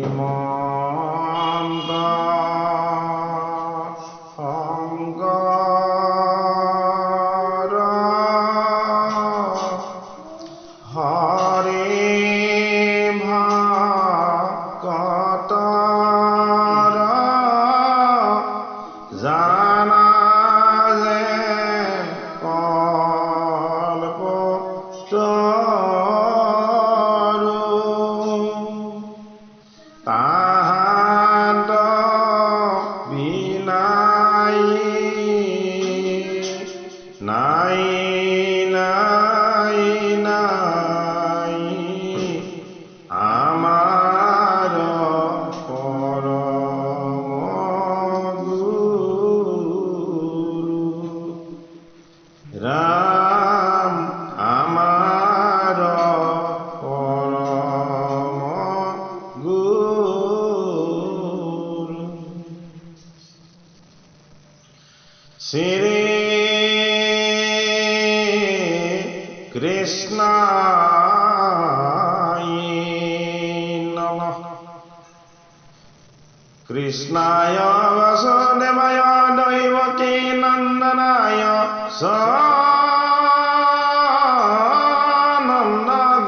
শ্রীমন্ত শঙ্কর হরে ভক্তর জানা যে কল্পতরু তাহাত বিনাই নাই নাই নাই আমার পরম গুরু রাম আমার পরম গুরু শ্রী কৃষ্ণায় নমঃ। কৃষ্ণায় বাসুদেবায় দৈবকী নন্দনায় সনন্দ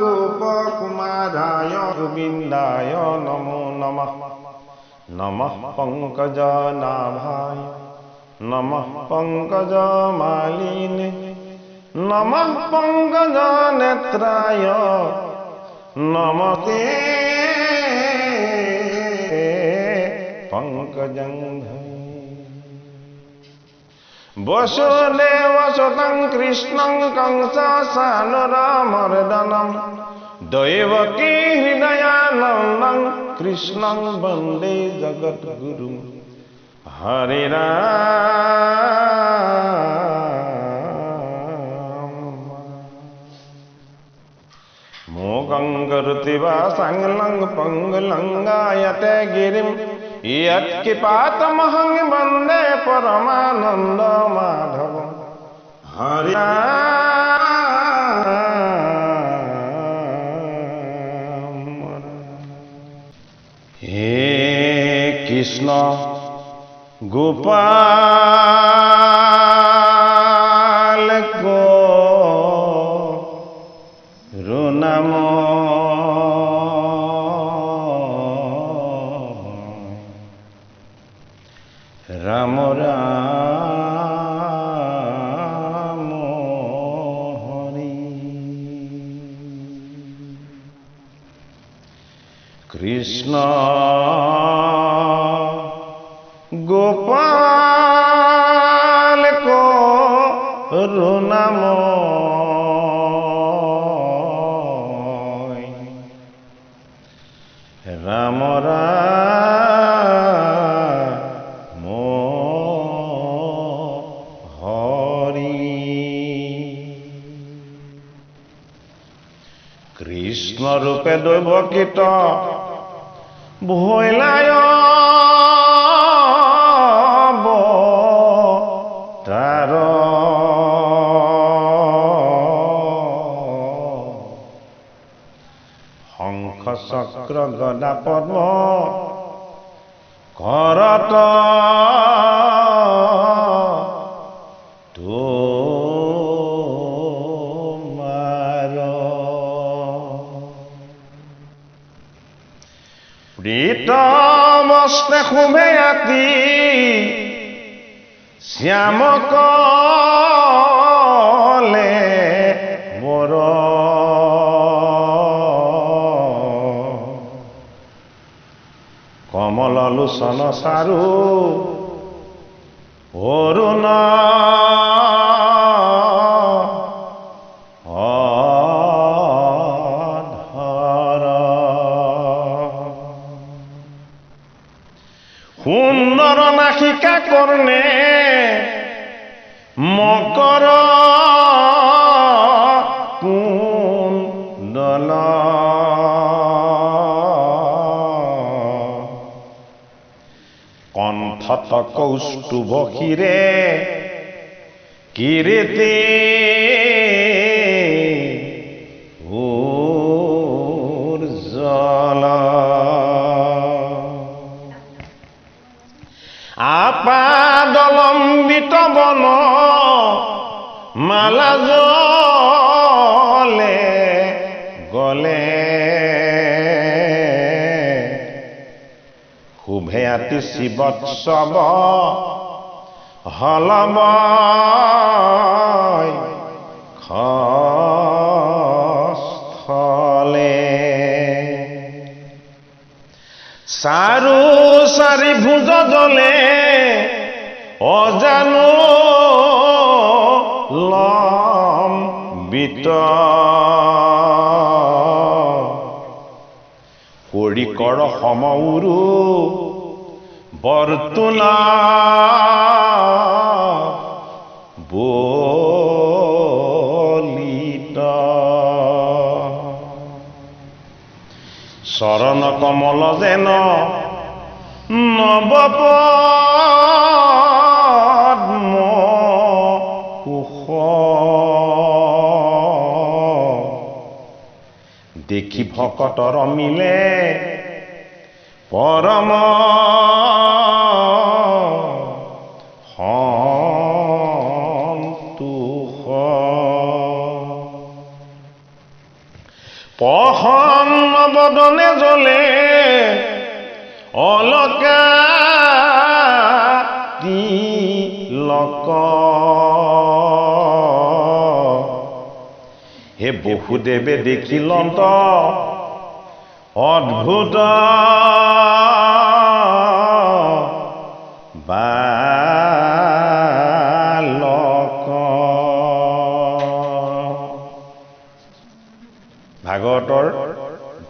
গোপকুমারায় গোবিন্দায় নমো নমঃ। নমঃ পঙ্কজনাভায় নমঃ পঙ্কজমালিনে নমঃ পঙ্কজনেত্রায় নমস্তে পঙ্কজঙ্ঘ্রে। বসুদেবসুতং কৃষ্ণং কংসচাণূরমর্দনম দৈবকী হৃদয়ানন্দং কৃষ্ণং বন্দে জগদ্গুরুম। হরে রাম মোগং করোতি বাসাংলং পঙ্গুলঙ্গায়তে গিরিম ইয়ৎকিপাতমহং বন্দে পরমানন্দ মাধবম। হরে রাম। হে কৃষ্ণ গোপাল করুণাময় রাম রাম হরি। কৃষ্ণ গোপাল করুণাময় রাম রাম হরি। কৃষ্ণ রূপে দৈবকীত ভৈলায় তার শঙ্খ চক্র গদা পদ্ম করত তোমার। প্ৰীতমস্তে শুভে আতি শ্যাম কলে বৰ কমল লোচন চাৰু অৰুণ সুন্দৰ নাসিকা কৰ্ণে মকৰ কুণ্ডল কণ্ঠত শত কৌস্তুভ ক্ষীৰে কিৰেতে উজ্জ্বল আপাদলম্বিত বন মালা জলে গলে শুভে আতি শিৱৎসৱ হলময় খস্থলে চাৰু চাৰি ভুজ জলে অজানো লম্বিত কৰিকৰ সমউৰু বৰ্তুলা বলিত চৰণ কমল যেন নবপদ্ম কুশ দেখি ভকতৰ মিলে পৰম সন্তোষ প্ৰসন্ন বদনে জ্বলে অলকা তিলক হে বহুদেৱে দেখিলন্ত অদ্ভুত বালক ভাগৱতৰ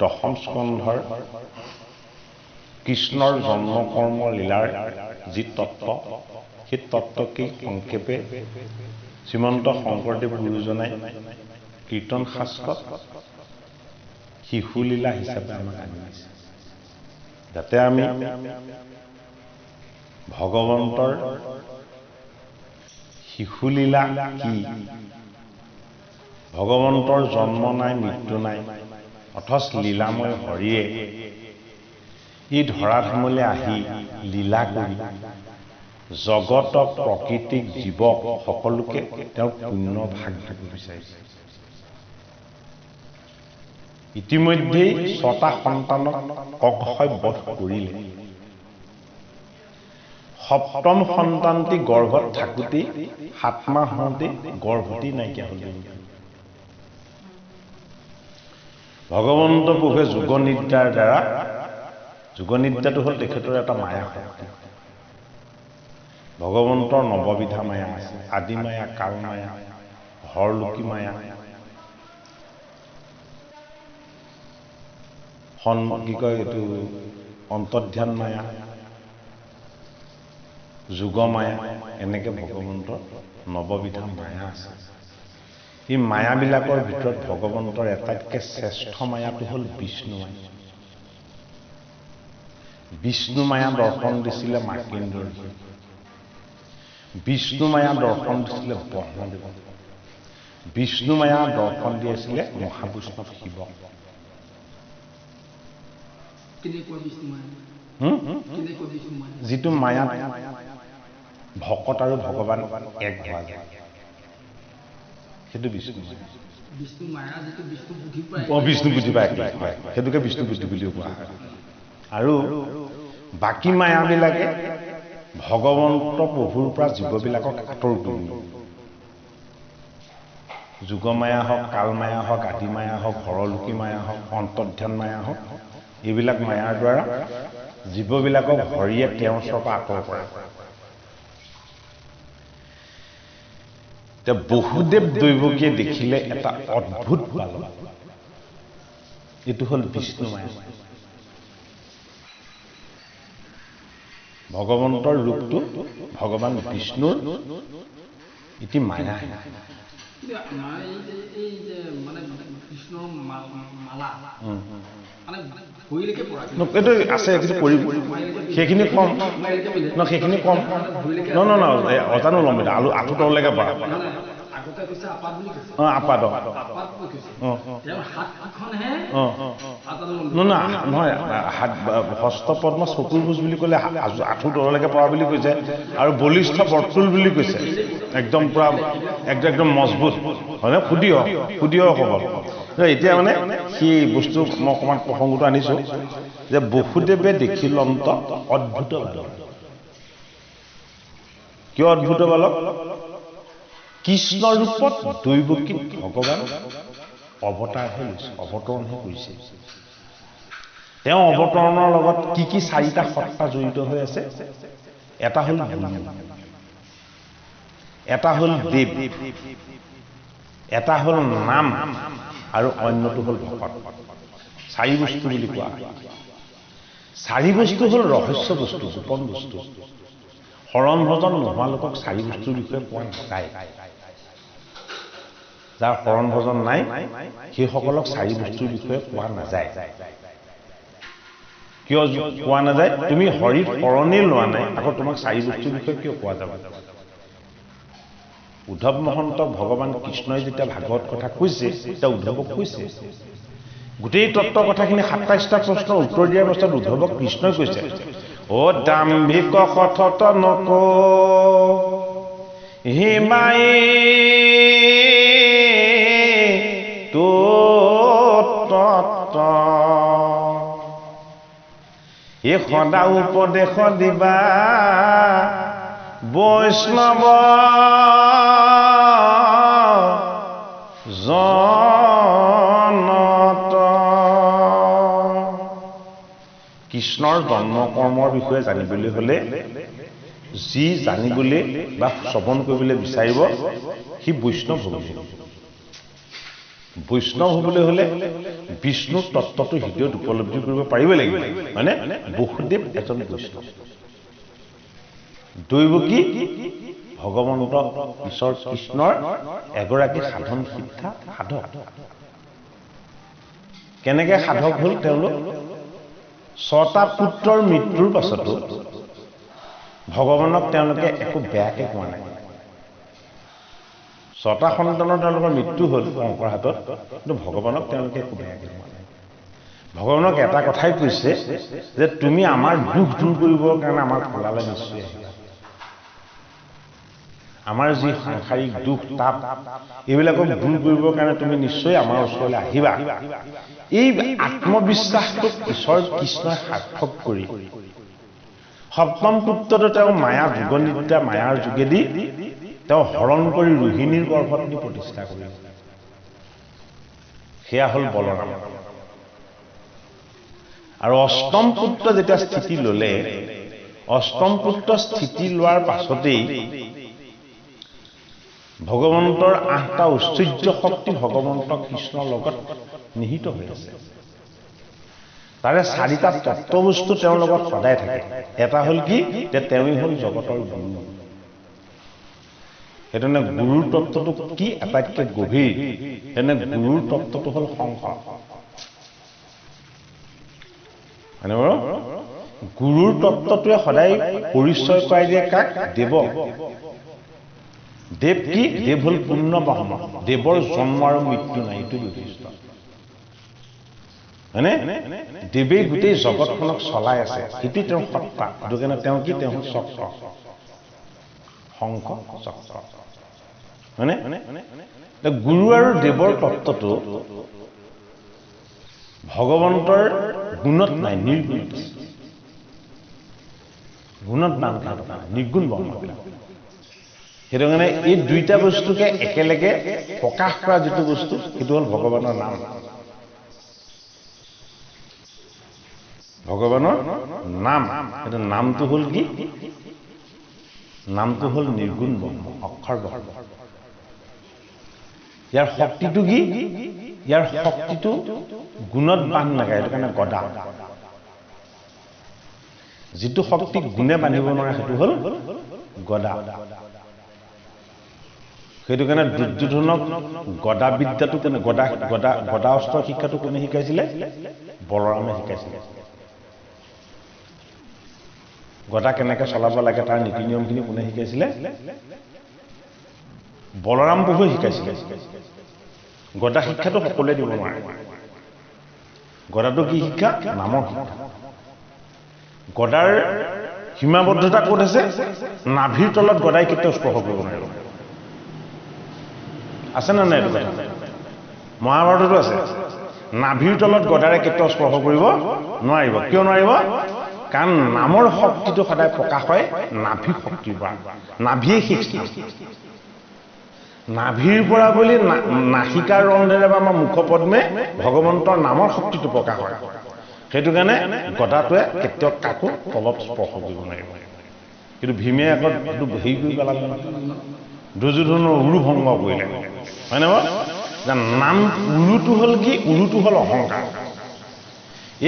দশম স্কন্ধৰ কৃষ্ণৰ জন্ম কৰ্ম লীলাৰ যি তত্ত্ব সেই তত্ত্বকেই সংক্ষেপে শ্ৰীমন্ত শংকৰদেৱ গুৰুজনাই কীৰ্তন শাস্ত্ৰত শিশুলীলা হিচাপে আমাক আনিছে যাতে আমি ভগৱন্তৰ শিশুলীলা কি ভগৱন্তৰ জন্ম নাই মৃত্যু নাই অথচ লীলাময় হৰিয়ে ই ধৰাধামলৈ আহি লীলা কৰি জগত প্ৰকৃতিক জীৱক সকলোকে তেওঁ পুণ্য ভাগ দিব বিচাৰিছে ইতিমধ্যেই 6টা সন্তানক অক্ষয় বধ কৰিলে 7ম সন্তানটি গৰ্ভত থাকোঁতে 7 মাহ হওঁতে গৰ্ভৱতী নাইকিয়া হ'ল ভগৱন্ত প্ৰভুৱে যোগনিদ্ৰাৰ দ্বাৰা যোগনিদ্ৰাটো হ'ল তেখেতৰ এটা মায়া শক্তি ভগৱন্তৰ নৱবিধা মায়া আছে আদি মায়া কাল মায়া হৰলোকী মায়া কি কয় এইটো অন্তৰ্ধান মায়া যোগ মায়া এনেকে ভগৱন্তৰ নৱবিধা মায়া আছে এই মায়াবিলাকৰ ভিতৰত ভগৱন্তৰ এটাতকৈ শ্ৰেষ্ঠ মায়াটো হ'ল বিষ্ণু মায়া বিষ্ণু মায়া দৰ্শন দিছিলে মাৰ্কণ্ডেয়ৰ বিষ্ণু মায়া দৰ্শন দিছিলে ব্ৰহ্মদেৱ বিষ্ণু মায়া দৰ্শন দিছিলে মহাবিষ্ণু শিৱ যিটো মায়া ভকত আৰু ভগৱান এক হোৱা যায় সেইটো বিষ্ণু বিষ্ণু বুদ্ধি পায় হয় সেইটোকে বিষ্ণু বুদ্ধি বুলিও কোৱা হয় আৰু বাকী মায়াবিলাকে ভগৱন্ত প্ৰভুৰ পৰা জীৱবিলাকক আঁতৰ কৰি যোগমায়া হওক কালমায়া হওক আদিমায়া হওক হৰলোকী মায়া হওক অন্তৰ্ধান মায়া হওক এইবিলাক মায়াৰ দ্বাৰা জীৱবিলাকক হৰিয়ে তেওঁৰ ওচৰৰ পৰা আঁতৰ কৰে বহুদেৱ দৈৱকীয়ে দেখিলে এটা অদ্ভুত বালক এইটো হ'ল বিষ্ণু মায়া ভগৱন্তৰ ৰূপটো ভগৱান বিষ্ণুৰ ইতি মায়া কিন্তু আমাৰ এই যে মানে কৃষ্ণৰ মালা মানে ভৰিলৈকে পৰা এইটো আছে কিন্তু কৰিব সেইখিনি কম ন সেইখিনি কম ন ন ন অজানো ল'ম এতিয়া আঁঠু তললৈকে পৰা আগতে কৈছে আপাত বুলি কৈছে আপাত আপাত কৈছে তেওঁৰ হাতখনহে নহয় হস্ত পদ্ম চতুৰ্ভুজ বুলি ক'লে আঁঠু তললৈকে পৰা বুলি কৈছে আৰু বলিষ্ঠ বৰ্তুল বুলি কৈছে একদম পুৰা একদম মজবুত হয়নে সুদীয় খবৰ এতিয়া মানে সেই বস্তু মই অকণমান প্ৰসংগটো আনিছোঁ যে বসুদেৱে দেখিল অন্ত অদ্ভুত বালক কিয় অদ্ভুত বালক কৃষ্ণ ৰূপত দৈৱকী ভগৱান অৱতৰণহে কৰিছে তেওঁ অৱতৰণৰ লগত কি চাৰিটা সত্তা জড়িত হৈ আছে এটা হ'ল এটা হ'ল দেৱ এটা হ'ল নাম আৰু অন্যটো হ'ল ভকত চাৰি বস্তু বুলি কোৱা চাৰি বস্তু হ'ল ৰহস্য বস্তু গোপন বস্তু শৰণ ভজন নোহোৱা লোকক চাৰি বস্তুৰ বিষয়ে কোৱা নাযায় যাৰ শৰণ ভজন নাই সেইসকলক চাৰি বস্তুৰ বিষয়ে কোৱা নাযায় কিয় কোৱা নাযায় তুমি হৰিত শৰণেই লোৱা নাই আকৌ তোমাক চাৰি বস্তুৰ বিষয়ে কিয় কোৱা যাব উদ্ধৱ মহন্তক ভগৱান কৃষ্ণই যেতিয়া ভাগৱত কথা কৈছে তেতিয়া উদ্ধৱক কৈছে গোটেই তত্ত্ব কথাখিনি ২৭টা প্ৰশ্নৰ উত্তৰ দিয়াৰ পাছত উদ্ধৱক কৃষ্ণই কৈছে অ দাম্ভিক কথত নক হিমাই তো তত্ত্ব এই সদা উপদেশ দিবা বৈষ্ণৱ জনত কৃষ্ণৰ জন্ম কৰ্মৰ বিষয়ে জানিবলৈ হ'লে যি জানিবলৈ বা শ্ৰৱণ কৰিবলৈ বিচাৰিব সি বৈষ্ণৱ হ'ব লাগিব বৈষ্ণৱ হ'বলৈ হ'লে বিষ্ণুৰ তত্ত্বটো হৃদয়ত উপলব্ধি কৰিব পাৰিব লাগিব হয়নে বসুদেৱ এজন বৈষ্ণৱ দৈৱকী ভগৱন্ত ঈশ্বৰ কৃষ্ণৰ এগৰাকী সাধন শিক্ষা সাধক কেনেকৈ সাধক হ'ল তেওঁলোক ৬টা পুত্ৰৰ মৃত্যুৰ পাছতো ভগৱানক তেওঁলোকে একো বেয়াকৈ কোৱা নাই ৬টা সন্তানৰ তেওঁলোকৰ মৃত্যু হ'ল শংকৰ হাতত কিন্তু ভগৱানক তেওঁলোকে একো বেয়াকৈ কোৱা নাই ভগৱানক এটা কথাই কৈছে যে তুমি আমাৰ দুখ দূৰ কৰিবৰ কাৰণে আমাৰ খোলালৈ নিশ্চয় আহিবা আমাৰ যি সাংসাৰিক দুখ তাপ এইবিলাকক দূৰ কৰিবৰ কাৰণে তুমি নিশ্চয় আমাৰ ওচৰলৈ আহিবা এই আত্মবিশ্বাসটোক ঈশ্বৰ কৃষ্ণই সাৰ্থক কৰি সপ্তম পুত্ৰটো তেওঁ মায়া যোগনিদ্ৰা মায়াৰ যোগেদি তেওঁ হৰণ কৰি ৰোহিণীৰ গৰ্ভত নি প্ৰতিষ্ঠা কৰিলে সেয়া হ'ল বলৰাম আৰু অষ্টম পুত্ৰ যেতিয়া স্থিতি ল'লে অষ্টম পুত্ৰ স্থিতি লোৱাৰ পাছতেই ভগৱন্তৰ ৮টা ঐশ্বৰ্য শক্তি ভগৱন্ত কৃষ্ণৰ লগত নিহিত হৈ আছে তাৰে ৪টা তত্ত্ববস্তু তেওঁৰ লগত সদায় থাকে এটা হ'ল কি যে তেওঁই হ'ল জগতৰ গুৰু সেইকাৰণে গুৰুৰ তত্ত্বটো কি আটাইতকৈ গভীৰ এনে গুৰুৰ তত্ত্বটো হ'ল সংসাৰ মানে গুৰুৰ তত্ত্বটোৱে সদায় পৰিচয় কৰাই দিয়ে কাক দেৱক দেৱ কি দেৱ হ'ল পূৰ্ণ ব্ৰহ্ম দেৱৰ জন্ম আৰু মৃত্যু নাই এইটো যথেষ্ট হয়নে দেৱেই গোটেই জগতখনক চলাই আছে এইটো তেওঁৰ সত্তা সেইটো কাৰণে তেওঁ কি তেওঁ চক্ৰ শংখ চক্ৰ হয়নে গুৰু আৰু দেৱৰ তত্ত্বটো ভগৱন্তৰ গুণত নাই নিৰ্গুণ গুণত নাম নিৰ্গুণ ব্ৰহ্ম সেইটো কাৰণে এই দুইটা বস্তুকে একেলগে প্ৰকাশ কৰা যিটো বস্তু সেইটো হ'ল ভগৱানৰ নাম ভগৱানৰ নাম সেইটো নামটো হ'ল কি নামটো হ'ল নিৰ্গুণ ব্ৰহ্ম অক্ষৰ ব্ৰহ্ম ইয়াৰ শক্তিটো কি ইয়াৰ শক্তিটো গুণত বান্ধ নাগায় সেইটো কাৰণে গদা যিটো শক্তিক গুণে বান্ধিব নোৱাৰে সেইটো হ'ল গদা সেইটো কাৰণে দুৰ্যোধনক গদা বিদ্যাটো কোনে গদা অস্ত্ৰ শিক্ষাটো কোনে শিকাইছিলে? বলৰামে শিকাইছিলে। গদা কেনেকৈ চলাব লাগে তাৰ নীতি নিয়মখিনি কোনে শিকাইছিলে? বলৰাম প্ৰভুৱে শিকাইছিলে। গদা শিক্ষাটো সকলোৱে দিব নোৱাৰে। গদাটো কি শিক্ষা? নামৰ শিক্ষা। গদাৰ সীমাবদ্ধতা ক'ত আছে? নাভিৰ তলত গদাই কেতিয়াও স্পৰ্শ কৰিব নোৱাৰিব। আছে নে নাই এইটো কথা? মহাভাৰততো আছে। নাভিৰ তলত গদাৰে কেতিয়াও স্পৰ্শ কৰিব নোৱাৰিব। কিয় নোৱাৰিব? কাৰণ নামৰ শক্তিটো সদায় প্ৰকাশ হয় নাভি শক্তিৰ পৰা। নাভিয়ে শিক্ষা। নাভিৰ পৰা বুলি নাসিকাৰ ৰন্ধেৰে বা আমাৰ মুখপদ্মে ভগৱন্তৰ নামৰ শক্তিটো প্ৰকাশ হয়। সেইটো কাৰণে গদাটোৱে কেতিয়াও কাকো তলত স্পৰ্শ কৰিব নোৱাৰিব। কিন্তু ভীমে আকৌ সেইটো হেৰি কৰি পেলালে, দুৰ্যোধনৰ উৰু ভংগ কৰিলে, হয় নে বাৰু? নাম উৰুটো হ'ল কি? উৰুটো হ'ল অহংকাৰ।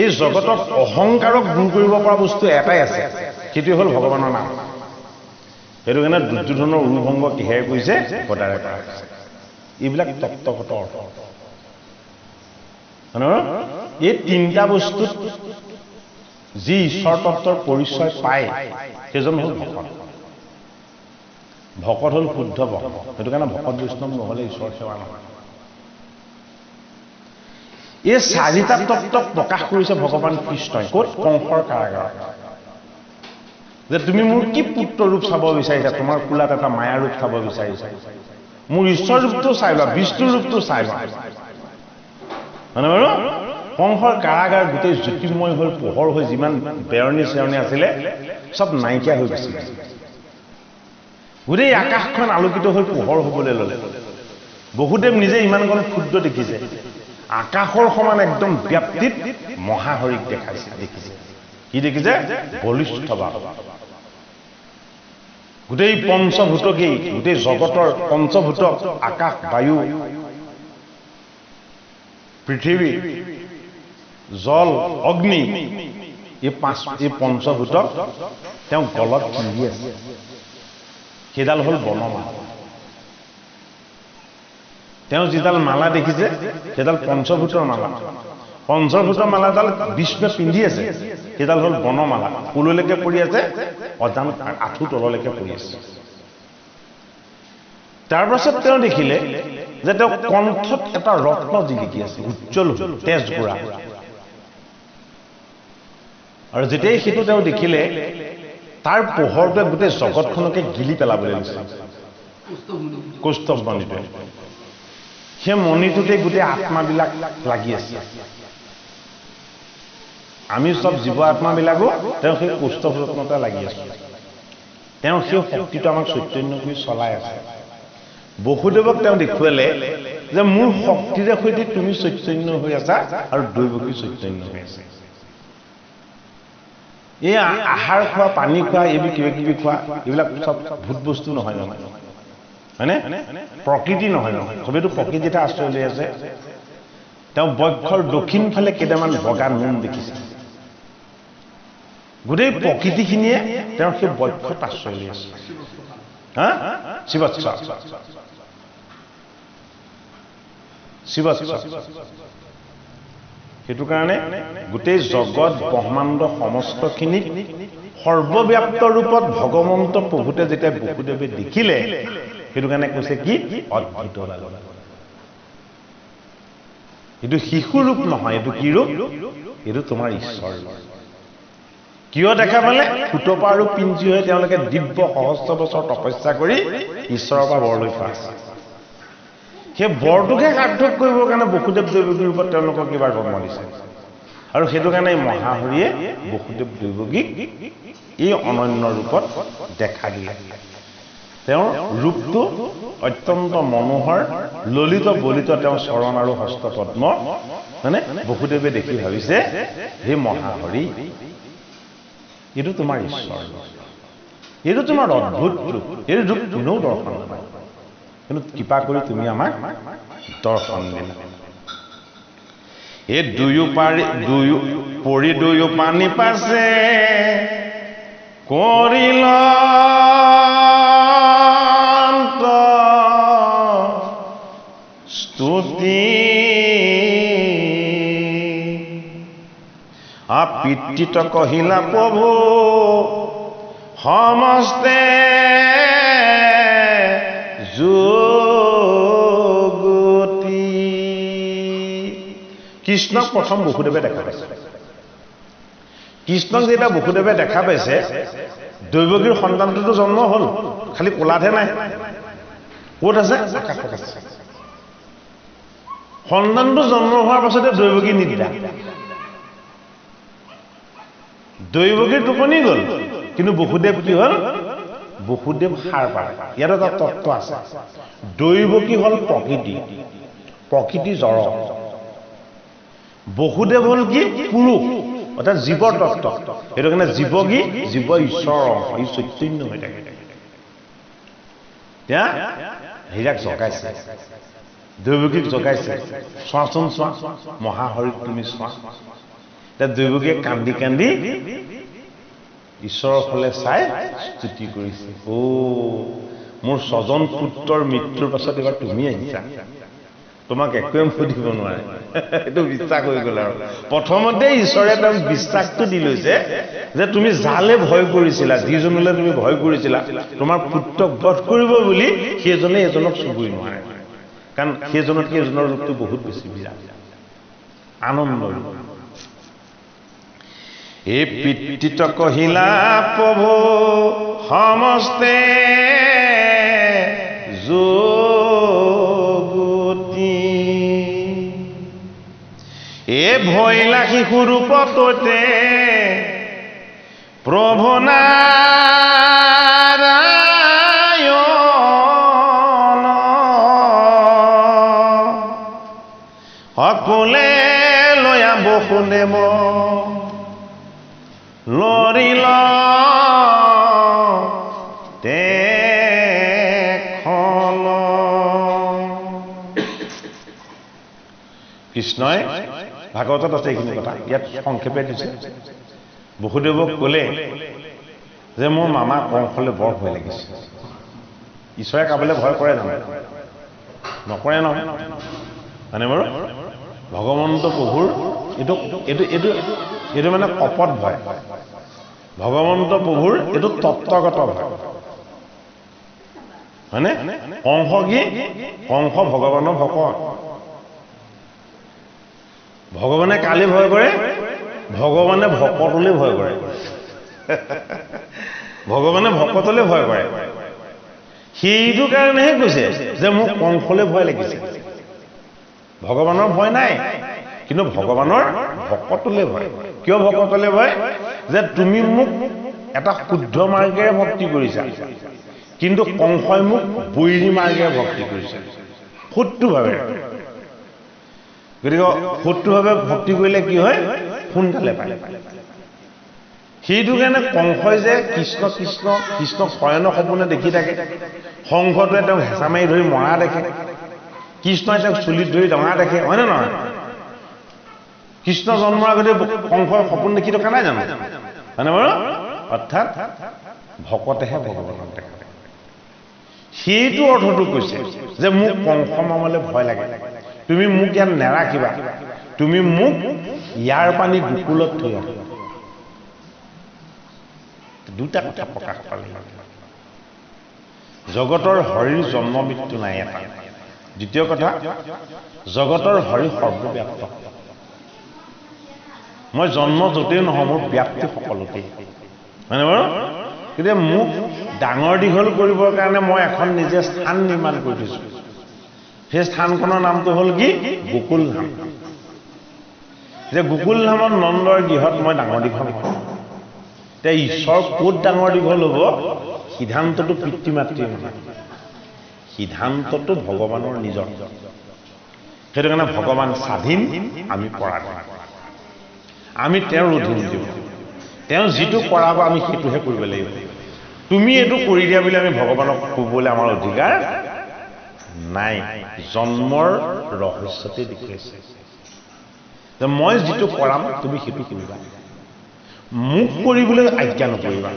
এই জগতক অহংকাৰক দূৰ কৰিব পৰা বস্তু এটাই আছে, সেইটোৱে হ'ল ভগৱানৰ নাম। সেইটো কাৰণে দুৰ্যোধনৰ উৰু ভংগ কিহেৰে কৰিছে? গদাৰে কৰা হৈছে। এইবিলাক তত্ত্বগত অৰ্থ। এই তিনিটা বস্তুত যি ঈশ্বৰ তত্ত্বৰ পৰিচয় পায় সেইজন হ'ল ভকত। ভকত হ'ল শুদ্ধ ভকত। সেইটো কাৰণে ভকত বৈষ্ণৱ নহ'লে ঈশ্বৰ সেৱা নহয়। এই চাৰিটা তত্ত্বক প্ৰকাশ কৰিছে ভগৱান কৃষ্ণই। ক'ত? কংসৰ কাৰাগাৰত। যে তুমি মোৰ কি পুত্ৰ ৰূপ চাব বিচাৰিছা? তোমাৰ কোলাত এটা মায়া ৰূপ চাব বিচাৰিছা? মোৰ ঈশ্বৰ ৰূপটো চাই লোৱা, বিষ্ণু ৰূপটো চাই লোৱা। মানে বাৰু কংসৰ কাৰাগাৰ গোটেই জ্যোতিৰ্ময় হৈ পোহৰ হৈ যিমান বেৰণি চেৰণি আছিলে চব নাইকিয়া হৈ গৈছিল। গোটেই আকাশখন আলোকিত হৈ পোহৰ হ'বলৈ ল'লে। বহুদেৱ নিজে ইমানকণ ক্ষুদ্ৰ দেখিছে। আকাশৰ সমান একদম ব্যাপ্তিত মহাহৰিক দেখিছে। কি দেখিছে? বলিষ্ঠ বাঘ। গোটেই পঞ্চভূতকেই, গোটেই জগতৰ পঞ্চভূত আকাশ, বায়ু, পৃথিৱী, জল, অগ্নি, এই পঞ্চভূতক তেওঁ গলত পিন্ধি আছে। সেইডাল হ'ল বনমালা। তেওঁ যিডাল মালা দেখিছে সেইডাল পঞ্চভূতৰ মালা। পঞ্চভূতৰ মালাডাল বিষ্ণুৱে পিন্ধি আছে, সেইডাল হ'ল বনমালা। কলৈকে পৰি আছে? অজান আঁঠু তললৈকে পৰি আছে। তাৰ পাছত তেওঁ দেখিলে যে তেওঁ কণ্ঠত এটা ৰত্ন জিলিকি আছে, উজ্জ্বল তেজ গুৰা। আৰু যেতিয়াই সেইটো তেওঁ দেখিলে তাৰ পোহৰটোৱে গোটেই জগতখনকে গিলি পেলাবলৈ লৈছে। কৌস্তভ মণিটোৱে। সেই মণিটোতে গোটেই আত্মাবিলাক লাগি আছে। আমি চব জীৱ আত্মাবিলাকো তেওঁ সেই কৌস্তভ ৰত্নতে লাগি আছে। তেওঁ সেই শক্তিটো আমাক চৈতন্য কৰি চলাই আছে। বসুদেৱক তেওঁ দেখুৱালে যে মোৰ শক্তিৰে সৈতে তুমি চৈতন্য হৈ আছা আৰু দৈৱকী চৈতন্য হৈ আছে। এই আহাৰ খোৱা, পানী খোৱা, এইবোৰ কিবা কিবি খোৱা, এইবিলাক চব ভূত বস্তু নহয় জানো? হয়নে? প্ৰকৃতি নহয় জানো? চবেইতো প্ৰকৃতিতে আশ্ৰয় লৈ আছে। তেওঁ বক্ষৰ দক্ষিণ ফালে কেইটামান বগা নোম দেখিছে। গোটেই প্ৰকৃতিখিনিয়ে তেওঁৰ সেই বক্ষত আশ্ৰয় লৈ আছে। হা? শিৱচ্ছা। সেইটো কাৰণে গোটেই জগত ব্ৰহ্মাণ্ড সমস্তখিনিক সৰ্বব্যাপ্ত ৰূপত ভগৱন্ত প্ৰভুতে যেতিয়া বসুদেৱে দেখিলে, সেইটো কাৰণে কৈছে কি? অদ্ভুত লাগে। এইটো শিশু ৰূপ নহয়, এইটো কি ৰূপ? এইটো তোমাৰ ঈশ্বৰ। কিয় দেখা পালে? সুতপা আৰু পিঞ্জী হৈ তেওঁলোকে দিব্য সহস্ৰ বছৰ তপস্যা কৰি ঈশ্বৰৰ পৰা বৰ লৈ থোৱা আছে। সেই বৰটোকে সাৰ্থক কৰিবৰ কাৰণে বসুদেৱ দৈৱকীৰ ৰূপত তেওঁলোকক কিবা জন্ম দিছে। আৰু সেইটো কাৰণে মহাহৰিয়ে বসুদেৱ দৈৱকীক এই অনন্য ৰূপত দেখা দিলে। তেওঁৰ ৰূপটো অত্যন্ত মনোহৰ, ললিত বলিত। তেওঁৰ চৰণ আৰু হস্ত পদ্ম মানে বসুদেৱে দেখি ভাবিছে, হে মহাহৰি, এইটো তোমাৰ ঈশ্বৰ, এইটো তোমাৰ অদ্ভুত ৰূপ। এই ৰূপ কোনেও দৰ্শন নকৰে, কিন্তু কৃপা কৰি তুমি আমাক দৰ্শন দিলা। এই দুয়ো পৰি দুয়ো পানী পাছে কৰিল পিতৃত কহিলা প্ৰভু সমস্তে যোগতি। কৃষ্ণক প্ৰথম বসুদেৱে দেখা পাইছে। কৃষ্ণক যেতিয়া বসুদেৱে দেখা পাইছে, দৈৱকীৰ সন্তানটোতো জন্ম হ'ল, খালি কোলাতহে নাই। ক'ত আছে? আকাশত আছে। সন্তানটো জন্ম হোৱাৰ পাছতে দৈৱকী নিদ্ৰা। দৈৱকীৰ টোপনি গ'ল, কিন্তু বসুদেৱ কি হ'ল? বসুদেৱ সাৰ পালে। ইয়াত এটা তত্ত্ব আছে। দৈৱকী হ'ল প্ৰকৃতি, প্ৰকৃতি জড়। বসুদেৱ হ'ল কি? পুৰুষ, অৰ্থাৎ জীৱৰ তত্ত্ব। সেইটো কাৰণে জীৱ কি? জীৱ ঈশ্বৰৰ অংশ, ই চৈতন্য হৈ থাকে। এতিয়া হীৰাক জগাইছে, দৈৱকীক জগাইছে। চোৱাচোন চোৱা, মহাহৰিক তুমি চোৱা। এতিয়া দৈৱকীয়ে কান্দি কান্দি ঈশ্বৰৰ ফালে চাই স্তুতি কৰিছে। মোৰ ছজন পুত্ৰৰ মৃত্যুৰ পাছত এবাৰ তুমি আহিছা, তোমাক একোৱে সুধিব নোৱাৰে। এইটো বিশ্বাস হৈ গ'ল। আৰু প্ৰথমতে ঈশ্বৰে তেওঁক বিশ্বাসটো দি লৈছে যে তুমি যালে ভয় কৰিছিলা, যিজনলৈ তুমি ভয় কৰিছিলা তোমাৰ পুত্ৰক বধ কৰিব বুলি, সেইজনে এজনক চুবই নোৱাৰে। কাৰণ সেইজনতকৈ এজনৰ ৰূপটো বহুত বেছি বিৰাট, আনন্দ। এই পিতৃত কহিলা প্ৰভু সমস্তে যোগতি। এ ভৈলা শিশু ৰূপতে প্ৰভু নাৰায়ণ সকলে লয়া বসুদেৱ লৰিল তেখন। কৃষ্ণই ভাগৱতত আছে এইখিনি কথা, ইয়াত সংক্ষেপে দিছে। বসুদেৱক ক'লে যে মোৰ মামা কংসলৈ বৰ ভয় লাগিছে। ঈশ্বৰে কাবলৈ ভয় কৰে জানো? নকৰে নহয়, মানে বাৰু ভগৱন্ত প্ৰভুৰ এইটো এইটো এইটো এইটো মানে কপট ভয়। ভগৱন্ত প্ৰভুৰ এইটো তত্ত্বগত ভয়, হয়নে? কংস কি? কংস ভগৱানৰ ভকত। ভগৱানে কালি ভয় কৰে? ভগৱানে ভকতলৈ ভয় কৰে। ভগৱানে ভকতলৈ ভয় কৰে। সেইটো কাৰণেহে কৈছে যে মোক কংসলৈ ভয় লাগিছে। ভগৱানৰ ভয় নাই, কিন্তু ভগৱানৰ ভকতলৈ ভয়। কিয় ভকতলৈ ভয়? যে তুমি মোক এটা শুদ্ধ মাৰ্গেৰে ভক্তি কৰিছা, কিন্তু কংসই মোক বৈৰী মাৰ্গেৰে ভক্তি কৰিছে, শত্ৰুভাৱে। গতিকে শত্ৰুভাৱে ভক্তি কৰিলে কি হয়? সোনকালে পায়। সেইটো কাৰণে কংসই যে কৃষ্ণ কৃষ্ণ কৃষ্ণ শয়নৰ সপোনে দেখি থাকে, শংখটোৱে তেওঁক হেঁচা মাৰি ধৰি মৰা দেখে, কৃষ্ণই তেওঁক চুলিত ধৰি ডঙা দেখে, হয়নে নহয়? কৃষ্ণ জন্মৰ আগতে কংসৰ সপোন দেখি থকা নাই জানো? হয়নে বাৰু? অৰ্থাৎ ভকতেহে ভগৱানক দেখে। সেইটো অৰ্থটো কৈছে যে মোক কংস মামলৈ ভয় লাগে, তুমি মোক ইয়াত নেৰাখিবা, তুমি মোক ইয়াৰ পানী গোকুলত থৈ আহা। দুটা কথা প্ৰকাশ পালে। জগতৰ হৰিৰ জন্ম মৃত্যু নাই এটা। দ্বিতীয় কথা, জগতৰ হৰি সৰ্বব্যাপ্ত। মই জন্ম য'তেই নহওঁ, মোৰ ব্যাপ্তি সকলোতেই, হয়নে বাৰু? কিন্তু মোক ডাঙৰ দীঘল কৰিবৰ কাৰণে মই এখন নিজে স্থান নিৰ্মাণ কৰি দিছোঁ। সেই স্থানখনৰ নামটো হ'ল কি? গোকুল ধাম। এতিয়া গোকুল ধামত নন্দৰ গৃহত মই ডাঙৰ দীঘল হওঁ। এতিয়া ঈশ্বৰ ক'ত ডাঙৰ দীঘল হ'ব? সিদ্ধান্তটো পিতৃ মাতৃৰ নহয়, সিদ্ধান্তটো ভগৱানৰ নিজৰ। সেইটো কাৰণে ভগৱান স্বাধীন, আমি পৰাধীন। আমি তেওঁৰ অধীন দিব। তেওঁ যিটো কৰাব আমি সেইটোহে কৰিব লাগিব। তুমি এইটো কৰি দিয়া বুলি আমি ভগৱানক ক'বলৈ আমাৰ অধিকাৰ নাই। জন্মৰ ৰহস্যতে দেখুৱাইছে যে মই যিটো কৰাম তুমি সেইটো কৰিবা, মোক কৰিবলৈ আজ্ঞা নকৰিবা।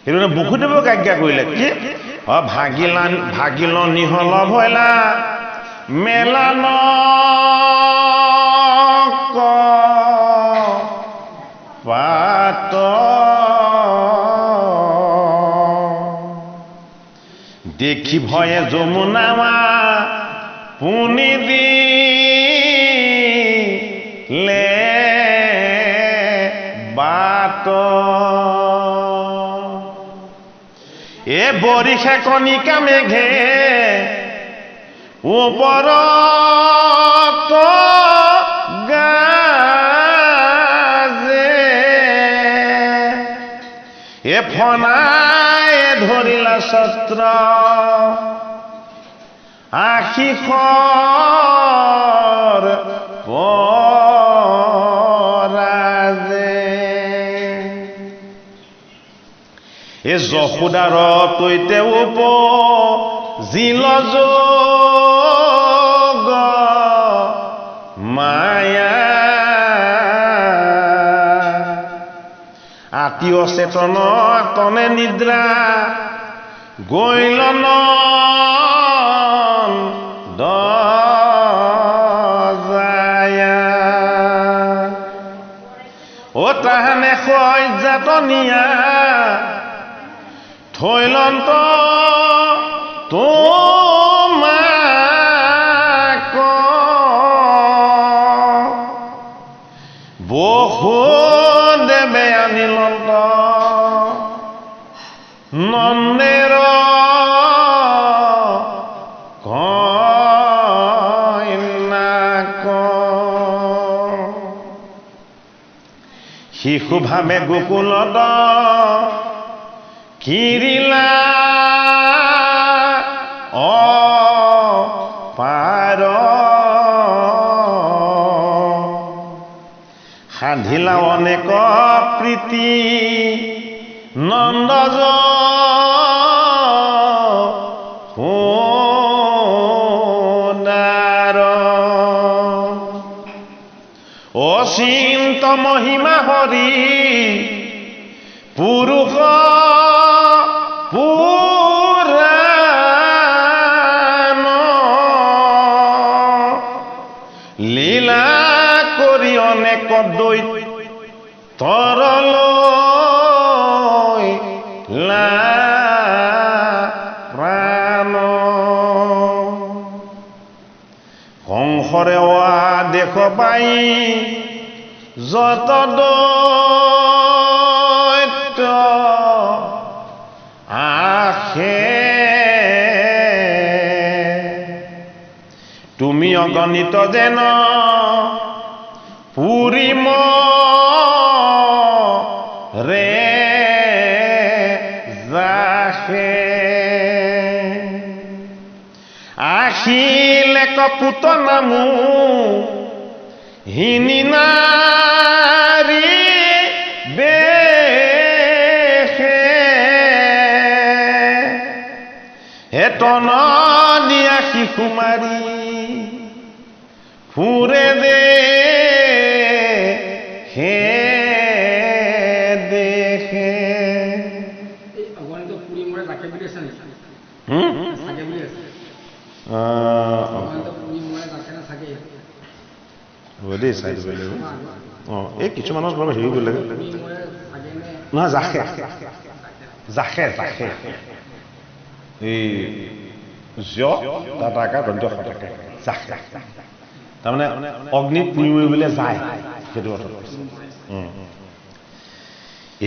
সেইটো কাৰণে বসুদেৱক আজ্ঞা কৰিলে কি? ভাগিল নিহল ভয়লা মেলা দেখি ভয়ে যমুনা মা পুনি দিলে বাট এ বৰিষা কণিকা মেঘে ওপৰত গাজে এ ফনাই ধৰিলা ছত্ৰ আশিষৰ পৰাজে এ যশোদাৰ তৈতে উপজিল যোগ মায়া আতীয় চেতন তনে নিদ্ৰা গৈল দজায়া ও তাহানে সজ্জাতনিয়া থৈলন্ত তোমাক বসুদেৱে আনিলন্ত নন্দেৰ কন্যাক শিশুভাৱে গোকুলত কিৰিলা অপাৰ সাধিলা অনেক প্ৰীতি নন্দ যশোদাৰ অচিন্ত মহিমা হৰি পুৰুষ পুৰাণ লীলা কৰি অনেক দৈত্যৰলৈ প্ৰাণ কংসৰে দেশ পাই যত দৈত্য আহে তুমি অগণিত যেন পুৰিম ৰে যাহে আহিলে কপুত নামো হিনী নাৰী বেশে হেতন দিয়া শিশু মাৰি ফুৰে দেশে দেশে অগণিত পুৰি মৰে যাকে বুলি আছে নেকি চাগে বুলি আছে অগণিত পুৰি মৰে যাকে না চাগে দেই চাই দিব লাগিব এই কিছুমানৰ অলপ হেৰি কৰিব লাগে নহয় জাখে জাখে জাখে এই তাকে দন্ত থাকে জাখে তাৰমানে অগ্নিত পুৰি মৰিবলৈ যায় সেইটো অৰ্থ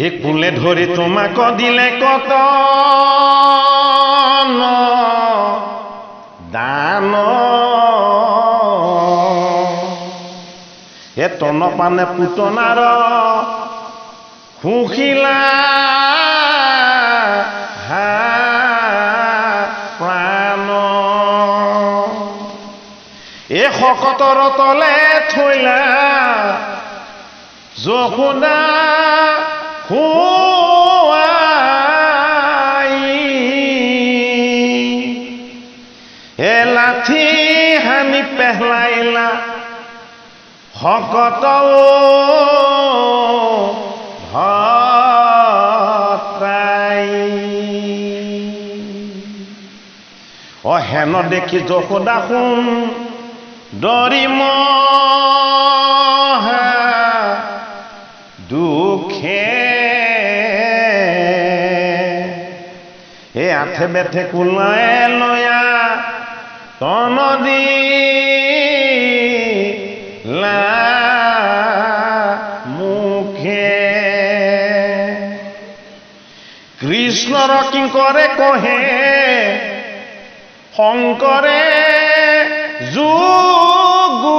এই কোলে ধৰি তোমাক দিলে কত দান এ তন পানে পুতনাৰ সুখিলা প্ৰাণ এ শকতৰ তলে থৈলা যশোদা খুৱাই এ লাঠি হানি পেহলাইলা শকত ভতাই হেন দেখি যশোদা শুন ডৰিম দুখে আথে বেথে কোলায়ে লয়া তনদী লা মুখে কৃষ্ণৰ কিঙ্কৰে কহে শংকৰে যুগুতি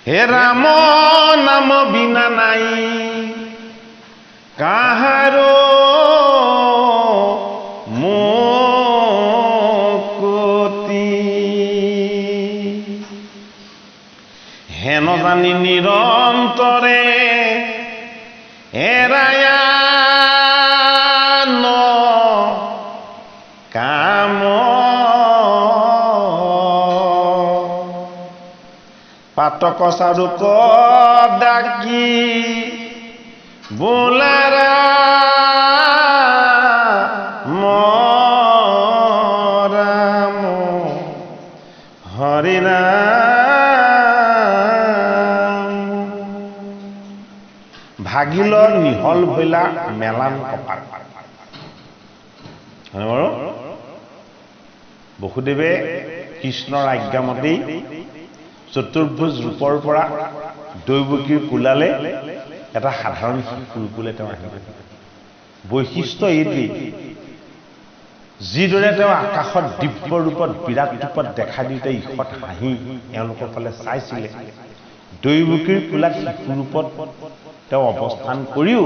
হে ৰাম নাম বিনা নাই কাহাৰো মুকুতি হেন জানি নিৰন্তৰে এৰায়া কাম পাতক চাৰুক ডাকি বোলাৰা ৰাম হৰি ৰাম ভাগিল নিহল ভৈলা মেলান কপাল হয়নে বাৰু বসুদেৱে কৃষ্ণৰ আজ্ঞামতেই চতুৰ্ভুজ ৰূপৰ পৰা দৈৱকীৰ কোলালে এটা সাধাৰণ শিশুৰ কোলে তেওঁ আহিব বৈশিষ্ট্য এইটোৱেই যিদৰে তেওঁ আকাশত দিব্য ৰূপত বিৰাট ৰূপত দেখা দিওঁতে ঈষৎ হাঁহি এওঁলোকৰ ফালে চাইছিলে দৈৱকীৰ কোলাত শিশু ৰূপত তেওঁ অৱস্থান কৰিও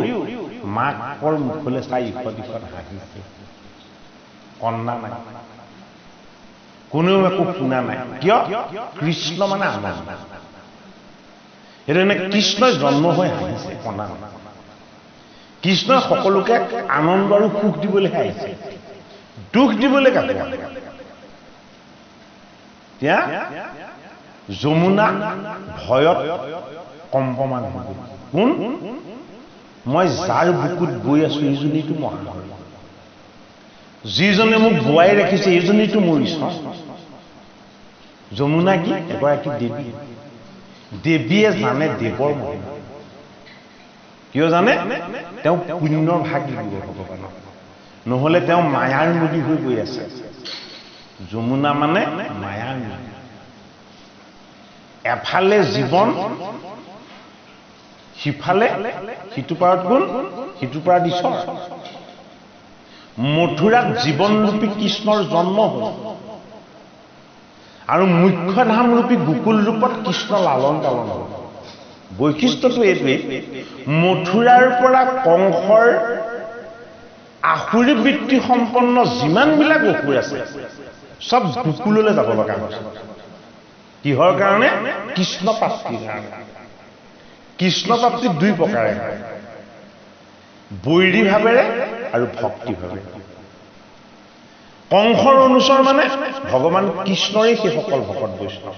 মাকৰ মুখলৈ চাই ঈষৎ ঈষৎ হাঁহিছে কন্যা নাই কোনেও একো শুনা নাই কিয় কৃষ্ণ মানে আনন্দ এনে কৃষ্ণই জন্ম হৈ আহিছে কন্যা কৃষ্ণই সকলোকে আনন্দ আৰু সুখ দিবলৈহে আহিছে দুখ দিবলৈ কাটে এতিয়া যমুনা ভয়ত কম্পমান হৈ গ'ল কোন মই যাৰ বুকুত বৈ আছো এইজনীটো মহানগৰী যিজনে মোক বোৱাই ৰাখিছে এইজনীটো মোৰ ঈশ্বৰ যমুনা কি এগৰাকী দেৱী দেৱীয়ে জানে দেৱৰ মহিমা কিয় জানে তেওঁ পুণ্যৰ ভাগ দিব ভগৱানক নহলে তেওঁ মায়াৰ নদী হৈ গৈ আছে যমুনা মানে মায়াৰ নদী এফালে জীৱন সিফালে সিটো পাৰত কোন সিটো পাৰত ঈশ্বৰ মথুৰাত জীৱনৰূপী কৃষ্ণৰ জন্ম হ'ল আৰু মুখ্য ধামৰূপী গোকুল ৰূপত কৃষ্ণ লালন পালন হ'ল বৈশিষ্ট্যটো এইটোৱেই মথুৰাৰ পৰা কংসৰ আসুৰী বৃত্তি সম্পন্ন যিমানবিলাক অসুৰ আছে সব গোকুললৈ যাব লগা হৈছে কিহৰ কাৰণে কৃষ্ণ প্ৰাপ্তিৰ কাৰণে কৃষ্ণ প্ৰাপ্তি দুই প্ৰকাৰে হয় বৈৰী ভাৱেৰে আৰু ভক্তি ভাৱেৰে কংসৰ অনুচৰ মানে ভগৱান কৃষ্ণৰে সেইসকল ভকত বৈষ্ণৱ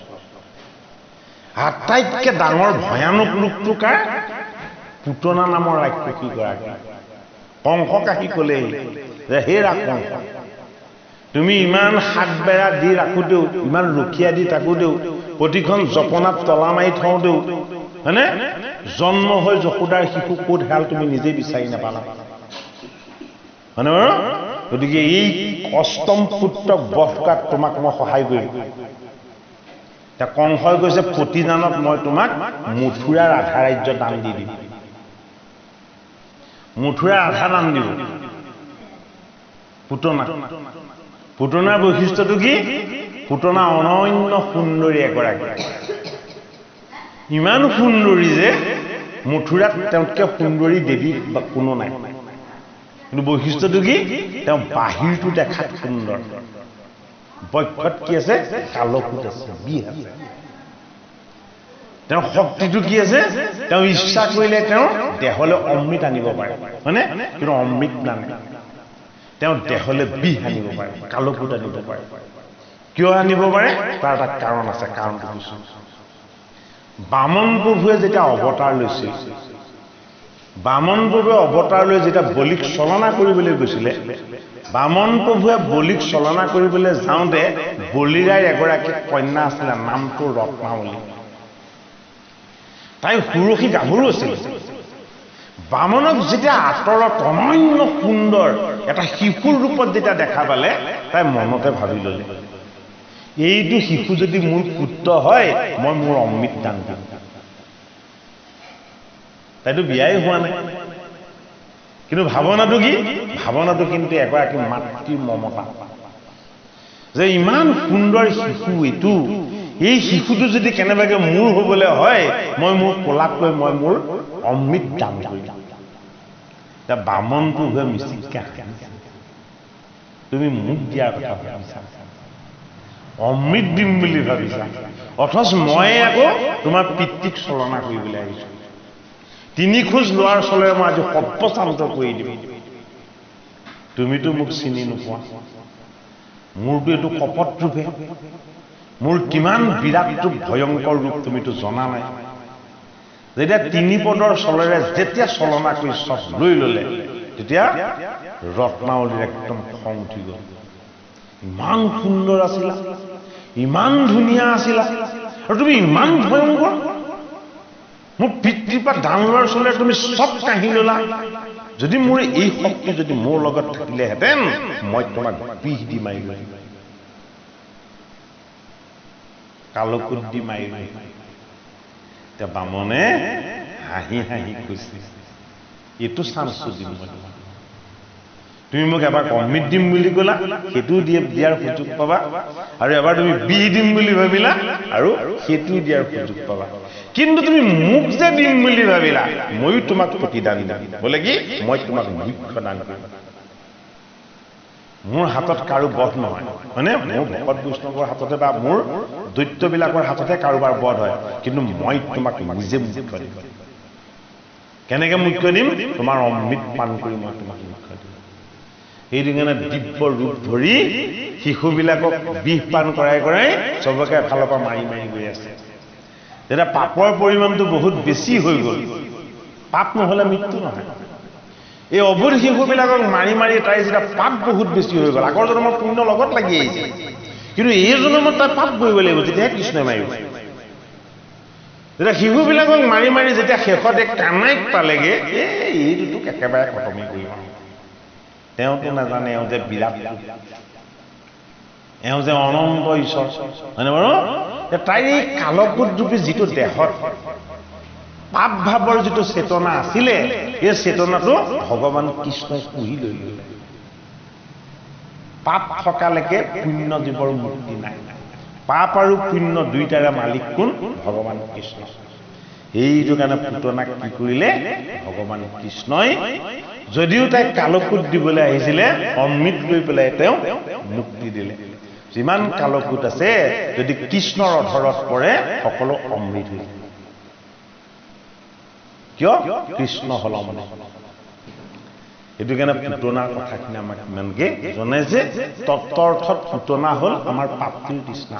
আটাইতকৈ ডাঙৰ ভয়ানক ৰূপটো কাৰ পুতনা নামৰ ৰাক্ষসী গৰাকী কংসক আহি ক'লে যে হে ৰাক্ষস তুমি ইমান হাত বেৰা দি ৰাখোতেও ইমান ৰখীয়া দি থাকোতেও প্ৰতিখন জপনাত তলা মাৰি থওঁতেও হয়নে জন্ম হৈ যশোদাৰ শিশু ক'ত হেৰাল তুমি নিজে বিচাৰি নাপালা হয়নে বাৰু গতিকে এই অষ্টম পুত্ৰক বধ কৰাত তোমাক মই সহায় কৰিম এতিয়া কংসই কৈছে প্ৰতিদানত মই তোমাক মথুৰাৰ আধা ৰাজ্য দান দি দিম মথুৰাৰ আধা দান দিব পুতনাৰ বৈশিষ্ট্যটো কি পুতনা অনন্য সুন্দৰী এগৰাকী ইমান সুন্দৰী যে মথুৰাত তেওঁতকৈ সুন্দৰী দেৱী বা কোনো নাই কিন্তু বৈশিষ্ট্যটো কি তেওঁ বাহিৰটো দেখাত সুন্দৰ বক্ষত কি আছে কালকুট আছে বিহ আছে তেওঁৰ শক্তিটো কি আছে তেওঁ ইচ্ছা কৰিলে তেওঁ দেহলৈ অমৃত আনিব পাৰে হয়নে কিন্তু অমৃত নানে তেওঁ দেহলৈ বিহ আনিব পাৰে কালকুট আনিব পাৰে কিয় আনিব পাৰে তাৰ এটা কাৰণ আছে কাৰণটো কৈছো বামন প্ৰভুৱে যেতিয়া অৱতাৰ লৈছিল বামন প্ৰভুৱে অৱতাৰ লৈ যেতিয়া বলিক চলনা কৰিবলৈ গৈছিলে বামন প্ৰভুৱে বলিক চলনা কৰিবলৈ যাওঁতে বলিৰাৰ এগৰাকী কন্যা আছিলে নামটো ৰত্নাৱলী তাই সুৰসী গাভৰু আছিল বামনক যেতিয়া আঁতৰত অনন্য সুন্দৰ এটা শিশুৰ ৰূপত যেতিয়া দেখা পালে তাই মনতে ভাবি ল'লে এইটো শিশু যদি মোৰ পুত্ৰ হয় মই মোৰ অমৃত দান কৰিম তাইতো বিয়াই হোৱা নাই কিন্তু ভাৱনাটো কি ভাৱনাটো কিন্তু এগৰাকী মাতৃৰ মমতা যে ইমান সুন্দৰ শিশু এইটো এই শিশুটো যদি কেনেবাকৈ মোৰ হ'বলৈ হয় মই মোৰ কোলাতকৈ মই মোৰ অমৃত দান কৰিম এতিয়া বামনটো হৈ মিচিককৈ তুমি মোক দিয়াৰ কথা ভাবিছা অমৃত দিম বুলি ভাবিছা অথচ মই আকৌ তোমাৰ পিতৃক চলনা কৰিবলৈ আহিছোঁ 3 খোজ লোৱাৰ চলেৰে মই আজি সৰ্বশান্ত কৰি দিম তুমিতো মোক চিনি নোপোৱা মোৰতো এইটো কপট ৰূপে মোৰ কিমান বিৰাট ৰূপ ভয়ংকৰ ৰূপ তুমিতো জনা নাই যেতিয়া 3 পদৰ চলেৰে যেতিয়া চলনা কৰি চব লৈ ল'লে তেতিয়া ৰত্নাৱলীৰ একদম খং উঠি গ'ল ইমান সুন্দৰ আছিলা ইমান ধুনীয়া আছিলা আৰু তুমি ইমান ভয়ংকৰ মোৰ পিতৃৰ পৰা দান লোৱাৰ চলেৰে তুমি চব কাঢ়ি ল'লা যদি মোৰ এই শক্তি যদি মোৰ লগত থাকিলেহেঁতেন মই তোমাক বিষ দি মাৰিলো কালকুট দি মাৰিলো এতিয়া বামনে হাঁহি হাঁহি কৈছে এইটো চান্সটো দিম মই তুমি মোক এবাৰ অমৃত দিম বুলি ক'লা সেইটো দিয়াৰ সুযোগ পাবা আৰু এবাৰ তুমি বিষ দিম বুলি ভাবিলা আৰু সেইটো দিয়াৰ সুযোগ পাবা কিন্তু তুমি মোক যে দিম বুলি ভাবিলা ময়ো তোমাক প্ৰতিদান দিম বোলে কি মই তোমাক মুখ্য দান কৰিম মোৰ হাতত কাৰো বধ নহয় মানে মোৰ ভকত বৈষ্ণৱৰ হাততে বা মোৰ দৈত্যবিলাকৰ হাততে কাৰোবাৰ বধ হয় কিন্তু মই তোমাক নিজে মুখ্য দিম কেনেকৈ মুখ্য দিম তোমাৰ অমৃত পান কৰি মই তোমাক মুখ্য দিম সেইটো কাৰণে দিব্য ৰূপ ধৰি শিশুবিলাকক বিষ পান কৰাই কৰাই চবকে এফালৰ পৰা মাৰি মাৰি গৈ আছে যেতিয়া পাপৰ পৰিমাণটো বহুত বেছি হৈ গ'ল পাপ নহ'লে মৃত্যু নহয় এই অবুধ শিশুবিলাকক মাৰি মাৰি তাই যেতিয়া পাপ বহুত বেছি হৈ গ'ল আগৰ জন্মৰ পুণ্য লগত লাগি আহিছে কিন্তু এই জন্মত তাই পাপ কৰিব লাগিব তেতিয়াহে কৃষ্ণই মাৰিব যেতিয়া শিশুবিলাকক মাৰি মাৰি যেতিয়া শেষত এক কানাইক পালেগে এইটোতো একেবাৰে খতমেই কৰিব তেওঁতো নাজানে এওঁ যে বিৰাট এওঁ যে অনন্ত ঈশ্বৰ হয়নে বাৰু তাইৰ এই কালকুট ৰূপী যিটো দেহত পাপ ভাৱৰ যিটো চেতনা আছিলে এই চেতনাটো ভগৱান কৃষ্ণই পুহি লৈ ল'লে পাপ থকালৈকে পুণ্য জীৱৰ মুক্তি নাই পাপ আৰু পুণ্য দুইটাৰে মালিক কোন ভগৱান কৃষ্ণ এইটো কাৰণে পুতনাক কি কৰিলে ভগৱান কৃষ্ণই যদিও তাইক কালকুট দিবলৈ আহিছিলে অমৃত লৈ পেলাই তেওঁ মুক্তি দিলে যিমান কালকুট আছে যদি কৃষ্ণৰ অধৰত পৰে সকলো অমৃত হৈ কিয় কৃষ্ণ হল অমৃত এইটো কাৰণে পুতনাৰ কথাখিনি আমাক ইমানকে জনাই যে তত্ত্বাৰ্থত পুতনা হল আমাৰ প্ৰাপ্তিৰ তৃষ্ণা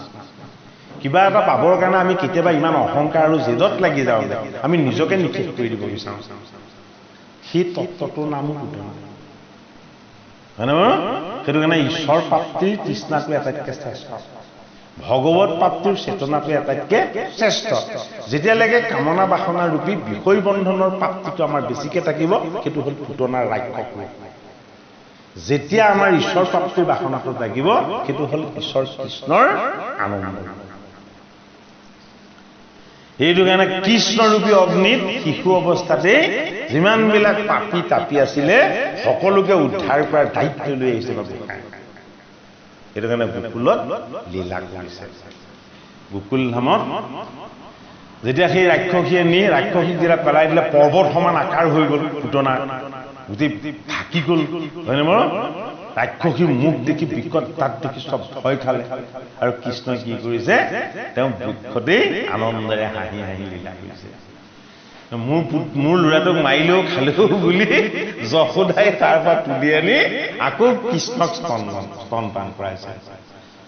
কিবা এটা পাবৰ কাৰণে আমি কেতিয়াবা ইমান অহংকাৰ আৰু জেদত লাগি যাওঁ আমি নিজকে নিষেধ কৰি দিব বিচাৰোঁ সেই তত্ত্বটোৰ নামো পুতনা হয়নে বাৰু সেইটো কাৰণে ঈশ্বৰ প্ৰাপ্তিৰ তৃষ্ণাটো আটাইতকৈ শ্ৰেষ্ঠ ভগৱত প্ৰাপ্তিৰ চেতনাটো আটাইতকৈ শ্ৰেষ্ঠ যেতিয়ালৈকে কামনা বাসনা ৰূপী বিষয় বন্ধনৰ প্ৰাপ্তিটো আমাৰ বেছিকৈ থাকিব সেইটো হ'ল পুতনাৰ ৰাক্ষস যেতিয়া আমাৰ ঈশ্বৰ প্ৰাপ্তিৰ বাসনাটো থাকিব সেইটো হ'ল ঈশ্বৰ কৃষ্ণৰ আনন্দ সেইটো কাৰণে কৃষ্ণৰূপী অগ্নিত শিশু অৱস্থাতে যিমানবিলাক পাপী তাপী আছিলে সকলোকে উদ্ধাৰ কৰাৰ দায়িত্ব লৈ আহিছে গোসাঁই সেইটো কাৰণে গোকুলত লীলা কৰিছে গোকুল ধামত যেতিয়া সেই ৰাক্ষসীয়ে নি ৰাক্ষসীক যেতিয়া পেলাই দিলে পৰ্বত সমান আকাৰ হৈ গ'ল পুতনা গোটেই ঢাকি গ'ল হয়নে বাৰু ৰাক্ষসী মুখ দেখি বিকট তাত দেখি চব ভয় খালে আৰু কৃষ্ণই কি কৰিছে তেওঁ বৃক্ষতেই আনন্দেৰে হাঁহি হাঁহি লীলা কৰিছে মোৰ ল'ৰাটোক মাৰিলেও খালেও বুলি যশোদাই তাৰ পৰা তুলি আনি আকৌ কৃষ্ণক স্তনপান কৰাইছে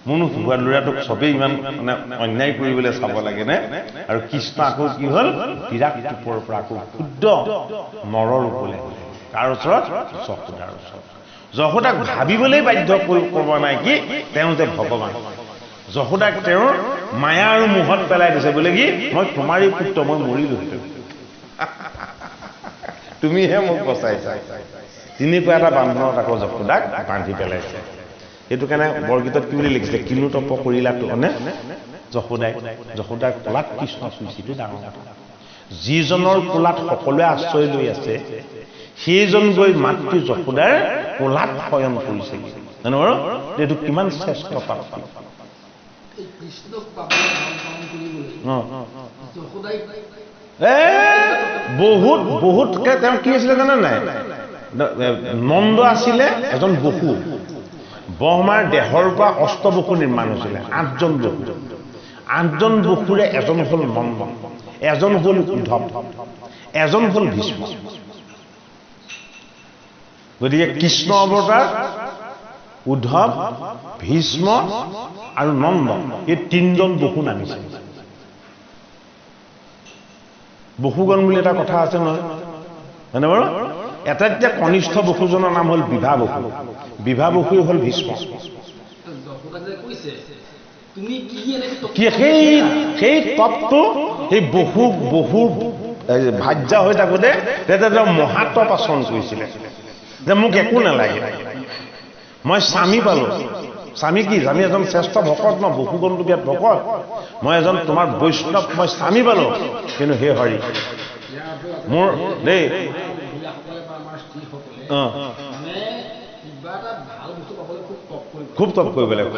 মোৰনো ল'ৰাটোক চবেই ইমান মানে অন্যায় কৰিবলৈ চাব লাগেনে আৰু কৃষ্ণ আকৌ কি হ'ল বিৰাট ৰূপৰ পৰা আকৌ শুদ্ধ নৰৰ ৰূপলৈ কাৰ ওচৰত যশোদাৰ ওচৰত যশোদাক ভাবিবলৈ বাধ্য কৰিব নাই কি তেওঁ যে ভগৱান যশোদাক তেওঁৰ মায়া আৰু মোহত পেলাই দিছে বোলে কি মই তোমাৰেই পুত্ৰ মই মৰিলোহেঁতেন তুমিহে মোক বচাইছা তেনেকুৱা এটা বান্ধনত আকৌ যশোদাক বান্ধি পেলাইছে সেইটো কাৰণে বৰগীতত কি বুলি লিখিছে কিনো তপ কৰিলা মানে যশোদাৰ কোলাত কৃষ্ণ শুইছিটো ডাঙৰ কথা যিজনৰ কোলাত সকলোৱে আশ্ৰয় লৈ আছে সেইজন গৈ মাতৃ যশোদাৰ কোলাত শয়ন কৰিছে জানো বাৰু এইটো কিমান শ্ৰেষ্ঠ প্ৰাপ্তি বহুত বহুতকে তেওঁ কি আছিলে জানে নাই নন্দ আছিলে এজন বসু ব্ৰহ্মাৰ দেহৰ পৰা অষ্টবসু নিৰ্মাণ হৈছিলে 8জন বসুৰে এজন হল নন্দ এজন হল উদ্ধৱ এজন হল ভীষ্ম গতিকে কৃষ্ণ অৱতাৰ উদ্ধৱ ভীষ্ম আৰু নন্দ এই 3জন বসু নামিছে বসুগণ বুলি এটা কথা আছে নহয় হয়নে বাৰু এটাতকৈ কনিষ্ঠ বসুজনৰ নাম হল বিভা বসু হল ভীষ্ম সেই তপটো সেই বসু ভাজ্যা হৈ থাকোঁতে তেওঁ মহাতপ আচৰণ কৰিছিলে যে মোক একো নালাগে মই স্বামী পালো স্বামী কি আমি এজন শ্ৰেষ্ঠ ভকত ন বসুগণটো বিয়াত ভকত মই এজন তোমাৰ বৈষ্ণৱ মই স্বামী পালো কিন্তু হে হৰি মোৰ দেই খুব তপ কৰিব লাগিব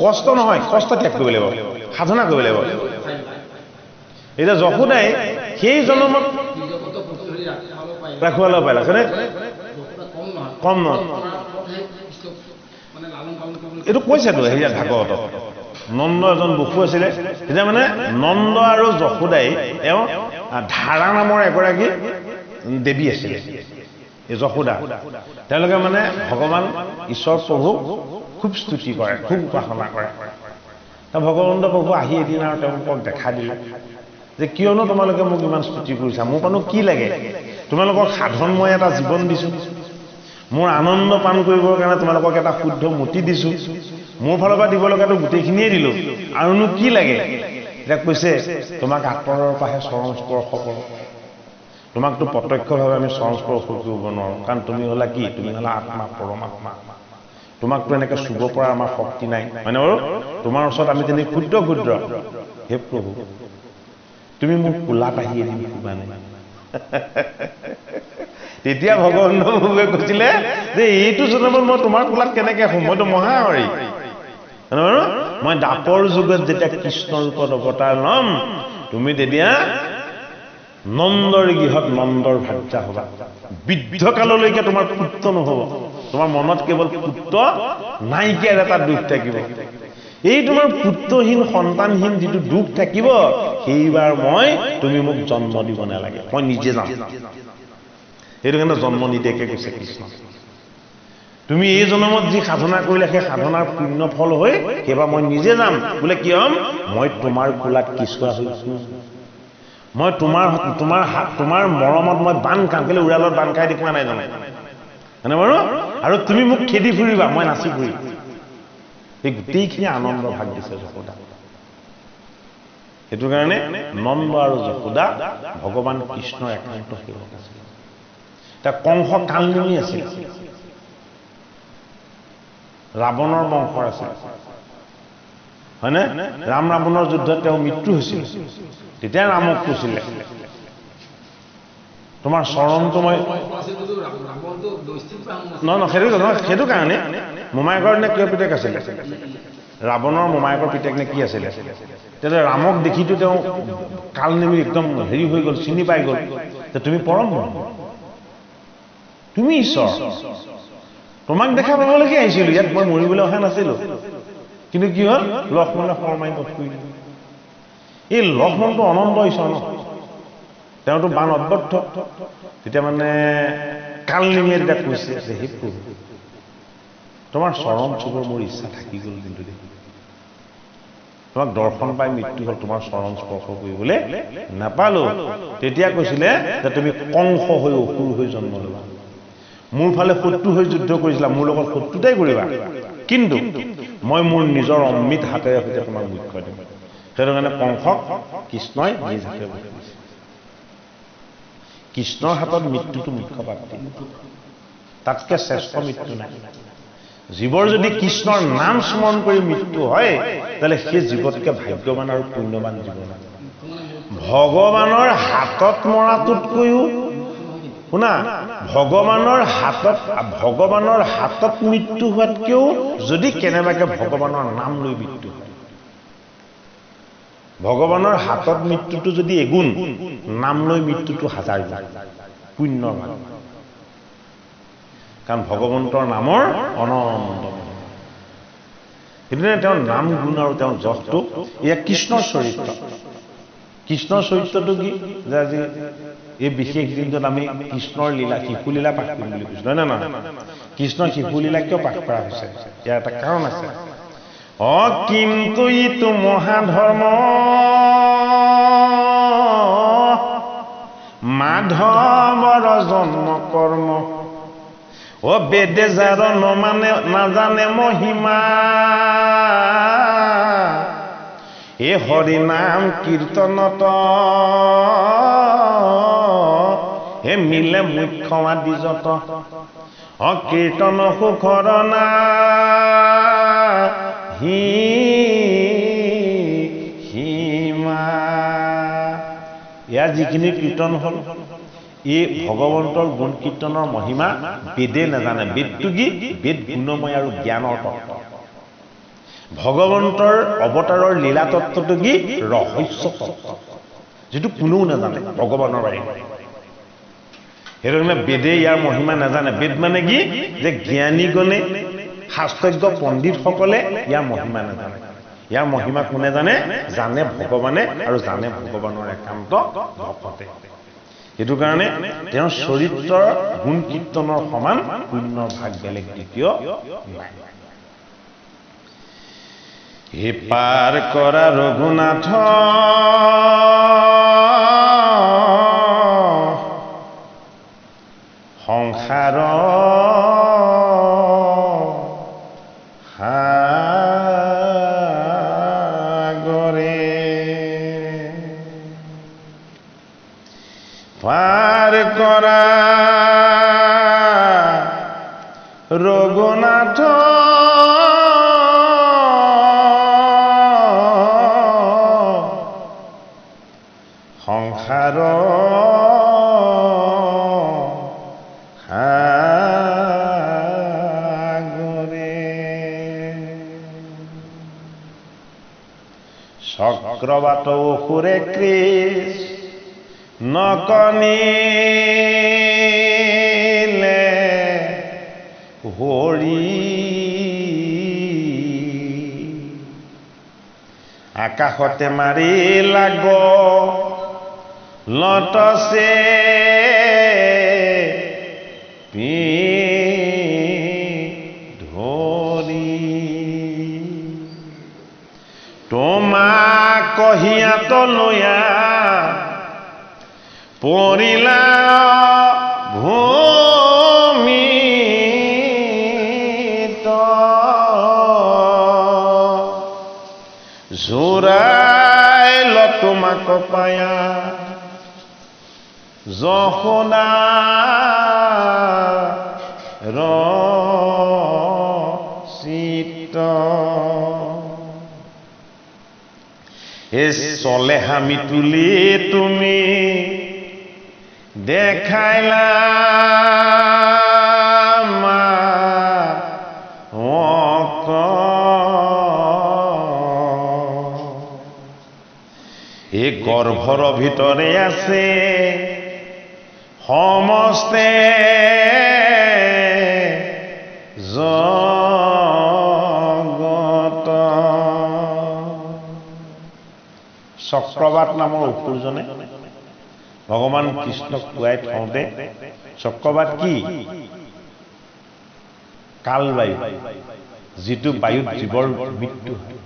কষ্ট নহয় কষ্ট ত্যাগ কৰিব লাগিব সাধনা কৰিব লাগিব এতিয়া যশোদাই সেই জন্মত ৰাখিব পাৰিলে কম নহয় এইটো কৈছেতো হেৰিয়াত ভাগৱতত নন্দ এজন বসু আছিলে তেতিয়া মানে নন্দ আৰু যশোদাই তেওঁ ধাৰা নামৰ এগৰাকী দেৱী আছিলে এই যশোদা তেওঁলোকে মানে ভগৱান ঈশ্বৰ প্ৰভুক খুব স্তুতি কৰে খুব উপাসনা কৰে ভগৱন্ত প্ৰভু আহি এদিন আৰু তেওঁলোকক দেখা দিলে যে কিয়নো তোমালোকে মোক ইমান স্তুতি কৰিছা মোৰ পানো কি লাগে তোমালোকক সাধন মই এটা জীৱন দিছোঁ মোৰ আনন্দ পান কৰিবৰ কাৰণে তোমালোকক এটা শুদ্ধ মতি দিছোঁ মোৰ ফালৰ পৰা দিব লগাটো গোটেইখিনিয়ে দিলোঁ আৰুনো কি লাগে এতিয়া কৈছে তোমাক আঁতৰৰ পৰাহে চৰণ স্পৰ্শ কৰোঁ তোমাকতো প্ৰত্যক্ষভাৱে আমি চৰণ স্পৰ্শ কৰিব নোৱাৰোঁ কাৰণ তুমি হ'লা কি তুমি হ'লা আত্মা পৰমাত্মা তোমাকতো এনেকৈ চুব পৰা আমাৰ শক্তি নাই হয়নে বাৰু তোমাৰ ওচৰত আমি তেনে ক্ষুদ্ৰ হে প্ৰভু তুমি মোক কোলাত আহি এদিন শুবা নাই তেতিয়া ভগৱন্ত প্ৰভুৱে কৈছিলে যে এইটো জন্মত মই তোমাৰ কোলাত কেনেকৈ শুম মইতো মহাহৰি মই দাপৰ যুগত যেতিয়া কৃষ্ণ ৰূপত অৱতাৰ ল'ম তুমি তেতিয়া নন্দৰ গৃহত নন্দৰ ভাৰ্যা হবা বৃদ্ধ কাললৈকে তোমাৰ পুত্ৰ নহব তোমাৰ মনত কেৱল পুত্ৰ নাইকিয়াৰ এটা দুখ থাকিব এই তোমাৰ পুত্ৰহীন সন্তানহীন যিটো দুখ থাকিব সেইবাৰ তুমি মোক জন্ম দিব নালাগে মই নিজে যাম সেইটো কাৰণে জন্ম নিদিয়াকে কৈছে কৃষ্ণ তুমি এই জন্মত যি সাধনা কৰিলে সেই সাধনাৰ পুণ্য ফল হৈ সেইবাৰ মই নিজে যাম বোলে কি হ'ম মই তোমাৰ কোলাত কিচুৱা হৈছো মই তোমাৰ মৰমত মই বান খাম কেলে উৰালত বান খাই দেখুৱা নাই জানো হয়নে বাৰু আৰু তুমি মোক খেদি ফুৰিবা মই নাচি ফুৰিম এই গোটেইখিনি আনন্দ ভাগ দিছে যশোদা সেইটো কাৰণে নন্দ আৰু যশোদা ভগৱান কৃষ্ণৰ একান্ত সেৱক আছিল এটা কংস কালনেমী আছিল ৰাৱণৰ বংশৰ আছিল হয়নে ৰাম ৰাৱণৰ যুদ্ধত তেওঁ মৃত্যু হৈছিল তেতিয়া ৰামক কৈছিলে তোমাৰ চৰণটো মই সেইটো কাৰণে মোমায়েকৰ নে কিয় পিতেক আছিলে ৰাৱণৰ মোমায়েকৰ পিতেক নে কি আছিলে তেতিয়া ৰামক দেখিতো তেওঁ কালনেমী একদম হেৰি হৈ গ'ল চিনি পাই গ'ল যে তুমি পৰম তুমি ঈশ্বৰ তোমাক দেখা পাবলৈকে আহিছিলোঁ ইয়াত মই মৰিবলৈ অহা নাছিলোঁ কিন্তু কি হ'ল লক্ষ্মণে শৰ্মাই কৰিলে এই লক্ষ্মণটো অনন্ত ঈশ্বৰ ন তেওঁতো বান অব্যৰ্থ তেতিয়া মানে কালনেমীয়ে তেতিয়া কৈছে যে হে প্ৰভু তোমাৰ চৰণ চুবৰ মোৰ ইচ্ছা থাকি গ'ল কিন্তু তোমাক দৰ্শন পাই মৃত্যু হ'ল তোমাৰ চৰণ স্পৰ্শ কৰিবলৈ নাপালো তেতিয়া কৈছিলে যে তুমি কংস হৈ অসুৰ হৈ জন্ম ল'বা মোৰ ফালে শত্ৰু হৈ যুদ্ধ কৰিছিলা মোৰ লগত শত্ৰুতাই কৰিবা কিন্তু মই মোৰ নিজৰ অমৃত হাতেৰে সৈতে তোমাক মুখ্য দিম সেইটো কাৰণে কংসক কৃষ্ণই নিজ হাতে বহিছে কৃষ্ণৰ হাতত মৃত্যুটো মুখ্য প্ৰাপ্তি তাতকৈ শ্ৰেষ্ঠ মৃত্যু নাই জীৱৰ যদি কৃষ্ণৰ নাম স্মৰণ কৰি মৃত্যু হয় তাহলে সেই জীৱতকৈ ভাগ্যৱান আৰু পুণ্যৱান জীৱ নাই ভগৱানৰ হাতত মৰাটোতকৈও শুনা ভগৱানৰ হাতত মৃত্যু হোৱাতকৈও যদি কেনেবাকৈ ভগৱানৰ নাম লৈ মৃত্যু হয় ভগৱানৰ হাতত মৃত্যুটো যদি এগুণ নাম লৈ মৃত্যুটো হাজাৰ গুণ পুণ্যৰ ভাগ কাৰণ ভগৱন্তৰ নামৰ অনন্ত সেইদিনা তেওঁৰ নাম গুণ আৰু তেওঁৰ যশটো এয়া কৃষ্ণৰ চৰিত্ৰটো কি যে আজি এই বিশেষ দিনটোত আমি কৃষ্ণৰ লীলা শিশুলীলা পাঠ কৰিম বুলি কৈছোঁ নহয় নহয় কৃষ্ণৰ শিশুলীলা কিয় পাঠ কৰা হৈছে ইয়াৰ এটা কাৰণ আছে কিন্তু ইটো মহাধৰ্ম মাধৱৰ জন্ম কৰ্ম বেদে যাৰ নাজানে মহিমা এ হৰি নাম কীৰ্তনত হে মিলে মুখ্য আদি যত কীৰ্তন সুখৰ না হিমা ইয়াৰ যিখিনি কীৰ্তন হ'ল এই ভগৱন্তৰ গুণ কীৰ্তনৰ মহিমা বেদে নাজানে বেদটো কি বেদ গুণময় আৰু জ্ঞানৰ তত্ত্ব ভগৱন্তৰ অৱতাৰৰ লীলা তত্ত্বটো কি ৰহস্য তত্ত্ব যিটো কোনেও নাজানে ভগৱানৰ বাহিৰে সেইটো কাৰণে বেদে ইয়াৰ মহিমা নাজানে বেদ মানে কি যে জ্ঞানীগণে শাস্ত্ৰজ্ঞ পণ্ডিতসকলে ইয়াৰ মহিমা নাজানে ইয়াৰ মহিমা কোনে জানে জানে ভগৱানে আৰু জানে ভগৱানৰ একান্ত ভকতে সেইটো কাৰণে তেওঁৰ চৰিত্ৰৰ গুণ কীৰ্তনৰ সমান পুণ্যৰ ভাগ বেলেগ দ্বিতীয় নাই হে পাৰ কৰা ৰঘুনাথ সংসাৰ পাৰ কৰা ৰঘুনাথ সংসাৰ সাগৰে চক্ৰবাত অসুৰে কৃষ নকনিলে হৰি আকাশতে মাৰি লাগ লটছে ধৰি তোমাক কহিয়াত লয়া পৰিলা ভূমিত জোৰাইল তোমাক পায়া যশোদা ৰচিত এ চলে হামি তুলি তুমি দেখাইলা এই গৰ্ভৰ ভিতৰে আছে সমস্তে জগত চক্ৰবাত নামৰ অসুৰজনে ভগৱান কৃষ্ণক খুৱাই থওঁতে চক্ৰবাত কি কালবায়ু যিটো বায়ুত জীৱৰ মৃত্যু হয়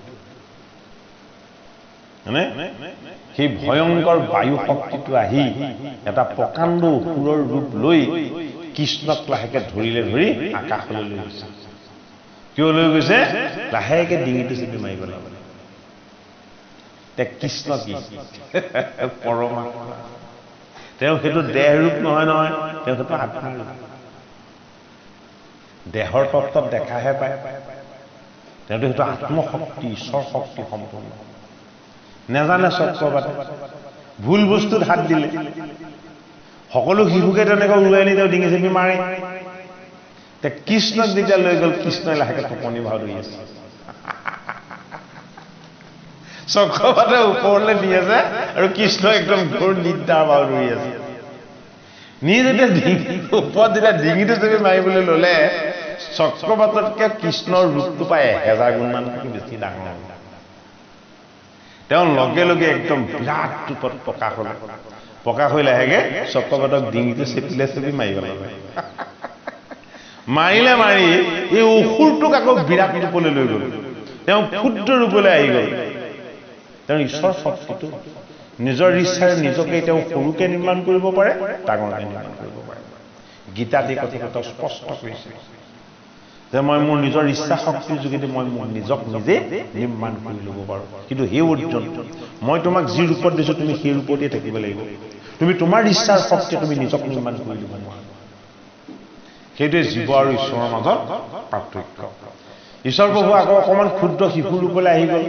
সেই ভয়ংকৰ বায়ু শক্তিটো আহি এটা প্ৰকাণ্ড অসুৰৰ ৰূপ লৈ কৃষ্ণক লাহেকে ধৰিলে ধৰি আকাশলৈ লৈ গৈছে কিয় লৈ গৈছে লাহেকে ডিঙিটো চেপি মাৰিব লাগে কৃষ্ণ কি পৰমাত্মা তেওঁ সেইটো দেহ ৰূপ নহয় নহয়, তেওঁ সেইটো আত্মা ৰূপ। দেহৰ তত্ত্বত দেখাহে পায়, তেওঁতো সেইটো আত্মশক্তি, ঈশ্বৰ শক্তি সম্পূৰ্ণ। নেজানে চক্ৰবাতে ভুল বস্তুত হাত দিলে, সকলো শিশুকে তেনেকৈ উৰুৱাই নি তেওঁ ডিঙি চেপি মাৰে। কৃষ্ণক যেতিয়া লৈ গ'ল, কৃষ্ণই লাহেকে টোপনি ভাও ধৰি আছে, চক্ৰবাতে ওপৰলৈ নি আছে আৰু কৃষ্ণ একদম ঘোৰ নিদ্ৰাৰ ভাও ধৰি আছে। নি যেতিয়া ওপৰত যেতিয়া ডিঙিটো চেপি মাৰিবলৈ ললে, চক্ৰবাততকৈ কৃষ্ণৰ ৰূপটো পায় 1000 গুণমান বেছি ডাঙৰ। তেওঁ লগে লগে একদম বিৰাট ৰূপত প্ৰকাশ হৈ লাহেগে চক্ৰবাতক ডিঙিটো চেপিলে চেপি মাৰিব লাগে। মাৰি এই অসুৰটোক আকৌ বিৰাট ৰূপলৈ লৈ গ'ল, তেওঁ ক্ষুদ্ৰ ৰূপলৈ আহি গ'ল। তেওঁ ঈশ্বৰ শক্তিটো নিজৰ ইচ্ছাৰে নিজকে তেওঁ সৰুকে নিৰ্মাণ কৰিব পাৰে, ডাঙৰকে নিৰ্মাণ কৰিব পাৰে। গীতাত এই কথাটো স্পষ্ট কৰিছে যে মই মোৰ নিজৰ ইচ্ছা শক্তিৰ যোগেদি মই মোক নিজক নিজে নিৰ্মাণ কৰি ল'ব পাৰোঁ। কিন্তু হে অৰ্জুন, মই তোমাক যি ৰূপত দিছোঁ তুমি সেই ৰূপতেই থাকিব লাগিব। তুমি তোমাৰ ইচ্ছাৰ শক্তি তুমি নিজক নিৰ্মাণ কৰি ল'ব নোৱাৰা। সেইটোৱে জীৱ আৰু ঈশ্বৰৰ মাজত পাৰ্থক্য। ঈশ্বৰ প্ৰভু আকৌ অকণমান ক্ষুদ্ৰ শিশু ৰূপলৈ আহি গ'ল,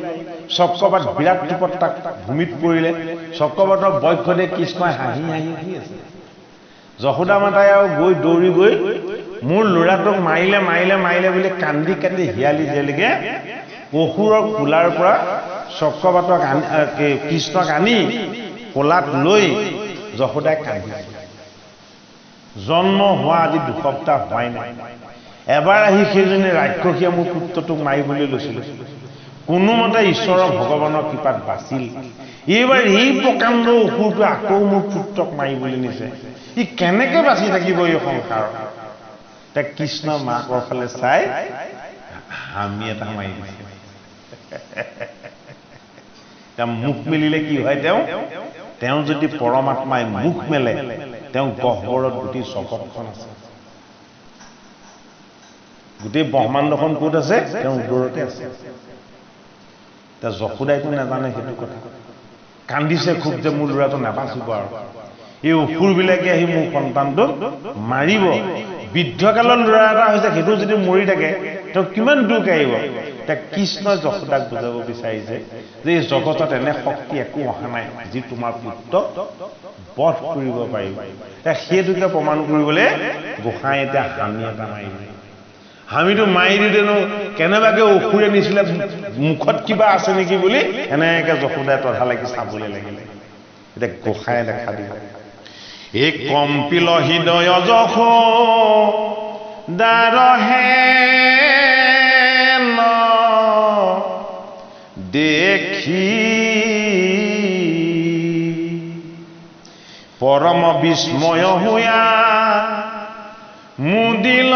চক্ৰবাত বিৰাট ৰূপত তাক ভূমিত পৰিলে। চক্ৰবাতৰ বক্ষদেশ কৃষ্ণই হাঁহি হাঁহি উঠি আছে। যশোদা মাতাই আৰু গৈ দৌৰি গৈ মোৰ ল'ৰাটোক মাৰিলে বুলি কান্দি হিয়ালি দিয়েলেগে অসুৰৰ কোলাৰ পৰা চক্ৰবাতক কৃষ্ণক আনি কোলাত লৈ যশোদাই কান্দি। জন্ম হোৱা আজি 2 সপ্তাহ হোৱাই নাই, এবাৰ আহি সেইজনী ৰাক্ষসীয়ে মোৰ পুত্ৰটোক মাৰিবলৈ লৈছিল, কোনোমতে ঈশ্বৰৰ ভগৱানৰ কৃপাত বাচিল। এইবাৰ এই প্ৰকাণ্ড অসুৰটো আকৌ মোৰ পুত্ৰক মাৰিবলৈ নিছে, ই কেনেকে বাচি থাকিব এই সংসাৰত? কৃষ্ণ মাকৰ ফালে চাই হামি এটা মাৰি দিছে। মুখ মেলিলে কি হয়? তেওঁ যদি পৰমাত্মাই মুখ মেলে, তেওঁ গহ্বৰত গোটেই জগতখন আছে, গোটেই ব্ৰহ্মাণ্ডখন ক'ত আছে? তেওঁ উদৰতে আছে। যশোদাইতো নাজানে সেইটো কথা, কান্দিছে খুব যে মোৰ ল'ৰাটো নাবাচিব আৰু এই অসুৰবিলাকে আহি মোৰ সন্তানটোক মাৰিব। বৃদ্ধকালৰ ল'ৰা এটা হৈছে, সেইটো যদি মৰি থাকে তেওঁ কিমান দুখ আহিব। কৃষ্ণই যশোদাক বুজাব বিচাৰিছে যে এই জগতত এনে শক্তি একো অহা নাই যি তোমাৰ পুত্ৰক বধ কৰিব পাৰিব। সেইটোকে প্ৰমাণ কৰিবলৈ গোসাঁই এতিয়া হামি এটা মাৰিলে। হামিটো মাৰি দিওঁতেনো কেনেবাকে অসুৰে নিছিলে, মুখত কিবা আছে নেকি বুলি এনেকে যশোদাই তধা লাগি চাবলৈ লাগিলে। এতিয়া গোসাঁয়ে দেখা দিব, এই কম্পিল হৃদয় যশোদাৰহে দেখি পৰম বিস্ময় হোয়া মুদিল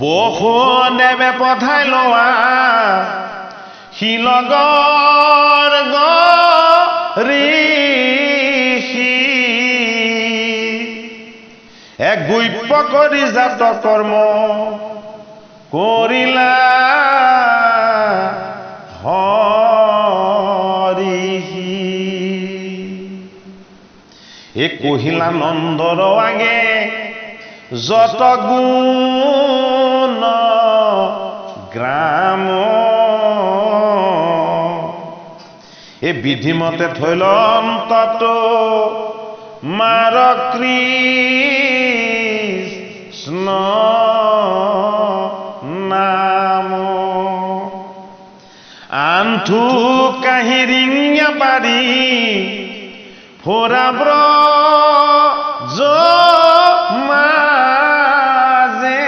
বসুদেৱে পঠাই লোৱা শিলগৰ ঋষি এক গুপ্য কৰি জাত কৰ্ম কৰিলা হৰিষি। এই কহিলা নন্দৰ আগে যত গুণ গ্ৰাম, এই বিধিমতে থৈল অন্তত মাৰ কৃষ্ণ নাম। আণ্ঠু কাহি ৰিঙা পাৰি ফুৰাব্ৰ মাজে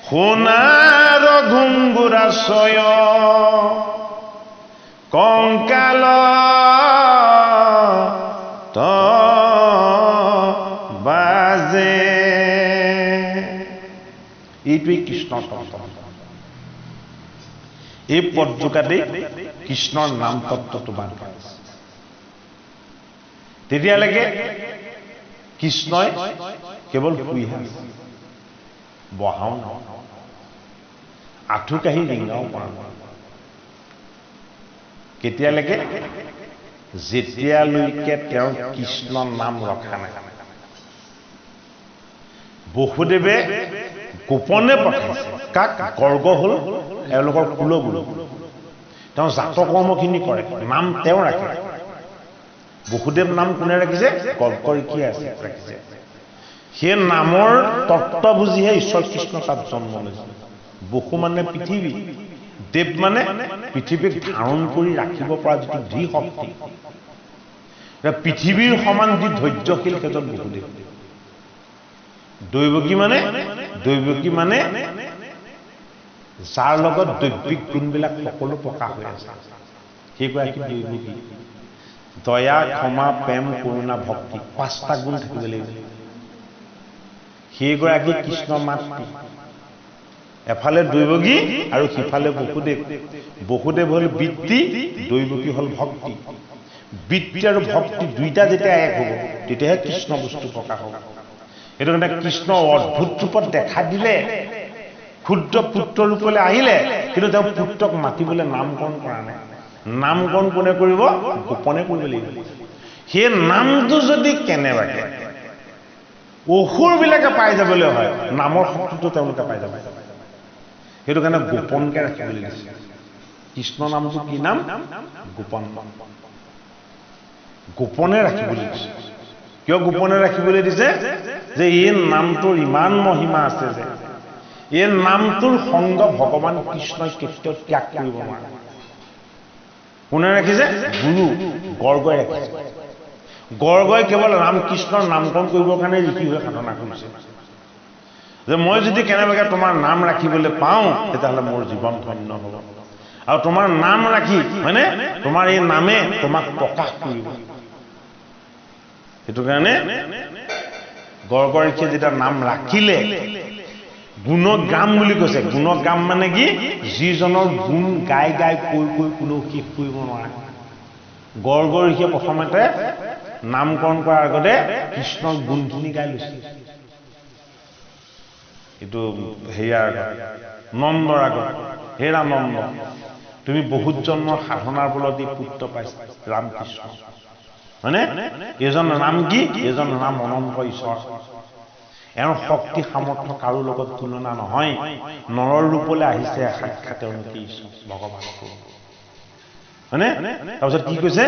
সোণাৰ ঘুংগুৰাশয় কংকাল বাজে। এইটোৱেই কৃষ্ণৰ তত্ত্ব। এই পদজোকাতেই কৃষ্ণৰ নাম তত্ত্বটো বান্ধ খায়। তেতিয়ালৈকে কৃষ্ণই কেৱল শুইহে আছে, বহাও নহয়। আঁঠু কাঢ়ি ৰিঙাও পৰা নাই কেতিয়ালৈকে যেতিয়ালৈকে তেওঁ কৃষ্ণ নাম ৰখা নাই বসুদেৱে গোপনে পঠাইছে কাক গৰ্গ হ'ল এওঁলোকৰ কুলগুৰু তেওঁ জাতকৰ্মখিনি কৰে নাম তেওঁ ৰাখে বসুদেৱ নাম কোনে ৰাখিছে গৰ্গৰ কি আছে ৰাখিছে সেই নামৰ তত্ত্ব বুজিহে ঈশ্বৰ কৃষ্ণ তাত জন্ম লৈছে বসু মানে পৃথিৱী দেৱ মানে পৃথিৱীক ধাৰণ কৰি ৰাখিব পৰা যিটো দৃঢ় শক্তি পৃথিৱীৰ সমান যি ধৈৰ্যশীল সেইজন বসুদেৱ দৈৱকী মানে যাৰ লগত দৈবিক গুণবিলাক সকলো প্ৰকাশ হৈ আছে সেইগৰাকী দৈৱকী দয়া ক্ষমা প্ৰেম কৰুণা ভক্তি পাঁচটা গুণ থাকিব লাগিব সেইগৰাকী কৃষ্ণ মাতৃ এফালে দৈৱকী আৰু সিফালে বসুদেৱ হ'ল বৃত্তি দৈৱকী হ'ল ভক্তি বৃত্তি আৰু ভক্তি দুইটা যেতিয়া এক হ'ব তেতিয়াহে কৃষ্ণ বস্তু প্ৰকাশ হ'ব এইটো কাৰণে কৃষ্ণ অদ্ভুত ৰূপত দেখা দিলে ক্ষুদ্ৰ পুত্ৰ ৰূপলৈ আহিলে কিন্তু তেওঁ পুত্ৰক মাতিবলৈ নামকৰণ কৰা নাই নামকৰণ কোনে কৰিব গোপনে কৰিব লাগিব সেই নামটো যদি কেনেবাকে অসুৰবিলাকে পাই যাবলৈ হয় নামৰ শক্তিটো তেওঁলোকে পাই যাব সেইটো কাৰণে গোপনকে ৰাখিবলৈ দিছে কৃষ্ণ নামটো কি নাম গোপন গোপনে ৰাখিবলৈ দিছে কিয় গোপনে ৰাখিবলৈ দিছে যে এই নামটোৰ ইমান মহিমা আছে যে এই নামটোৰ সংগ ভগৱান কৃষ্ণই কেতিয়াও ত্যাগ কৰিব নোৱাৰে কোনে ৰাখিছে গুৰু গৰ্গই ৰাখিছে গৰ্গই কেৱল ৰামকৃষ্ণৰ নামকৰণ কৰিবৰ কাৰণে ঋষি হৈ সাধনা কৰিছে যে মই যদি কেনেবাকৈ তোমাৰ নাম ৰাখিবলৈ পাওঁ তেতিয়াহ'লে মোৰ জীৱন ধন্য হ'ব আৰু তোমাৰ নাম ৰাখি হয়নে তোমাৰ এই নামে তোমাক প্ৰকাশ কৰিব সেইটো কাৰণে গৰ্গ ঋষিয়ে যেতিয়া নাম ৰাখিলে গুণগাম বুলি কৈছে গুণগাম মানে কি যিজনৰ গুণ গাই গাই কৈ কৈ কোনেও শেষ কৰিব নোৱাৰে গৰ্গ ঋষিয়ে প্ৰথমতে নামকৰণ কৰাৰ আগতে কৃষ্ণৰ গুণখিনি গাই লৈছিল এইটো হেৰিয়াৰ নন্দৰ আগত হে ৰামনন্দ তুমি বহুত জন্মৰ সাধনাৰ বলত এই পুত্ৰ পাইছা ৰামকৃষ্ণ হয়নে এজন নাম কি এজন নাম অনন্ত ঈশ্বৰ এওঁৰ শক্তি সামৰ্থ্য কাৰো লগত তুলনা নহয় নৰৰ ৰূপলৈ আহিছে সাক্ষাৎ তেওঁলোকে ঈশ্বৰ ভগৱান হয়নে তাৰপিছত কি কৈছে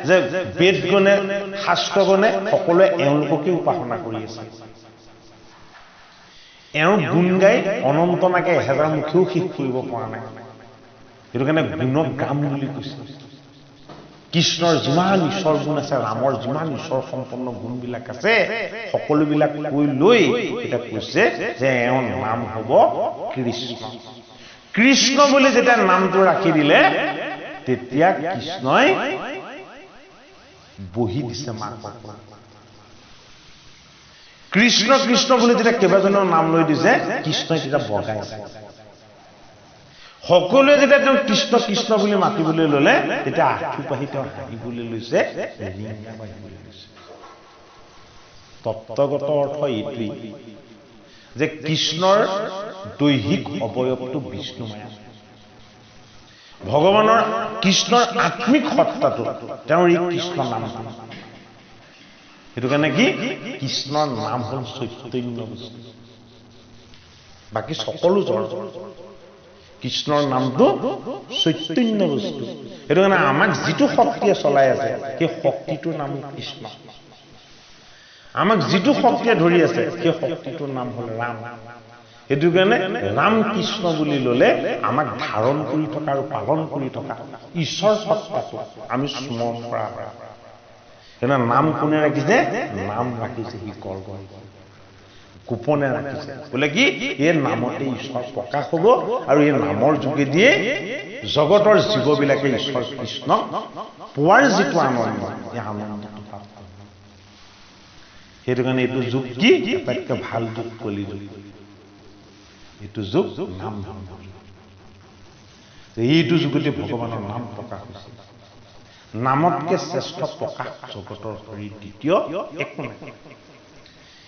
যে বেদ গণে শাস্ত্ৰ গণে সকলোৱে এওঁলোককে উপাসনা কৰি আছে এওঁৰ গুণ গাই অনন্ত নাকে 1000 মুখেও শেষ কৰিব পৰা নাই সেইটো কাৰণে গুণগাম বুলি কৈছে কৃষ্ণৰ যিমান ঈশ্বৰ গুণ আছে ৰামৰ যিমান ঈশ্বৰ সম্পন্ন গুণবিলাক আছে সকলোবিলাক কৈ লৈ এটা কৈছে যে এওঁৰ নাম হ'ব কৃষ্ণ কৃষ্ণ বুলি যেতিয়া নামটো ৰাখি দিলে তেতিয়া কৃষ্ণই বহি দিছে মাকক কৃষ্ণ কৃষ্ণ বুলি যেতিয়া কেইবাজনৰ নাম লৈ দিছে কৃষ্ণই তেতিয়া বগাইছে সকলোৱে যেতিয়া তেওঁ কৃষ্ণ কৃষ্ণ বুলি মাতিবলৈ ললে তেতিয়া আঁঠু পাহি তেওঁ হাঁহিবলৈ লৈছে তত্ত্বগত অৰ্থ এইটোৱেই যে কৃষ্ণৰ দৈহিক অৱয়ৱটো বিষ্ণুমায়া ভগৱানৰ কৃষ্ণৰ আত্মিক সত্তাটো তেওঁৰ এই কৃষ্ণ নাম সেইটো কাৰণে কি কৃষ্ণৰ নাম হ'ল চৈতন্য বস্তু বাকী সকলো জড় কৃষ্ণৰ নামটো চৈতন্য বস্তু সেইটো কাৰণে আমাক যিটো শক্তিয়ে চলাই আছে সেই শক্তিটোৰ নাম কৃষ্ণ আমাক যিটো শক্তিয়ে ধৰি আছে সেই শক্তিটোৰ নাম হ'ল ৰাম সেইটো কাৰণে ৰাম কৃষ্ণ বুলি ল'লে আমাক ধাৰণ কৰি থকা আৰু পালন কৰি থকা ঈশ্বৰ সত্তাটো আমি স্মৰণ কৰা হয় সেইকাৰণে নাম কোনে ৰাখিছে নাম ৰাখিছে সি গৰ্গই গোপনে ৰাখিছে বোলে কি এই নামতে ঈশ্বৰ প্ৰকাশ হ'ব আৰু এই নামৰ যোগেদিয়ে জগতৰ জীৱবিলাকে ঈশ্বৰ কৃষ্ণক পোৱাৰ যিটো আনন্দ এই আনন্দটো প্ৰাপ্ত হ'ব সেইটো কাৰণে এইটো যুগ কি আটাইতকৈ ভাল যুগ কলি যুগ এইটো যুগ নাম এইটো যুগতে ভগৱানৰ নাম প্ৰকাশ হৈছে নামতকে শ্ৰেষ্ঠ প্ৰকাশ জগতৰ হৰি দ্বিতীয় একো নাই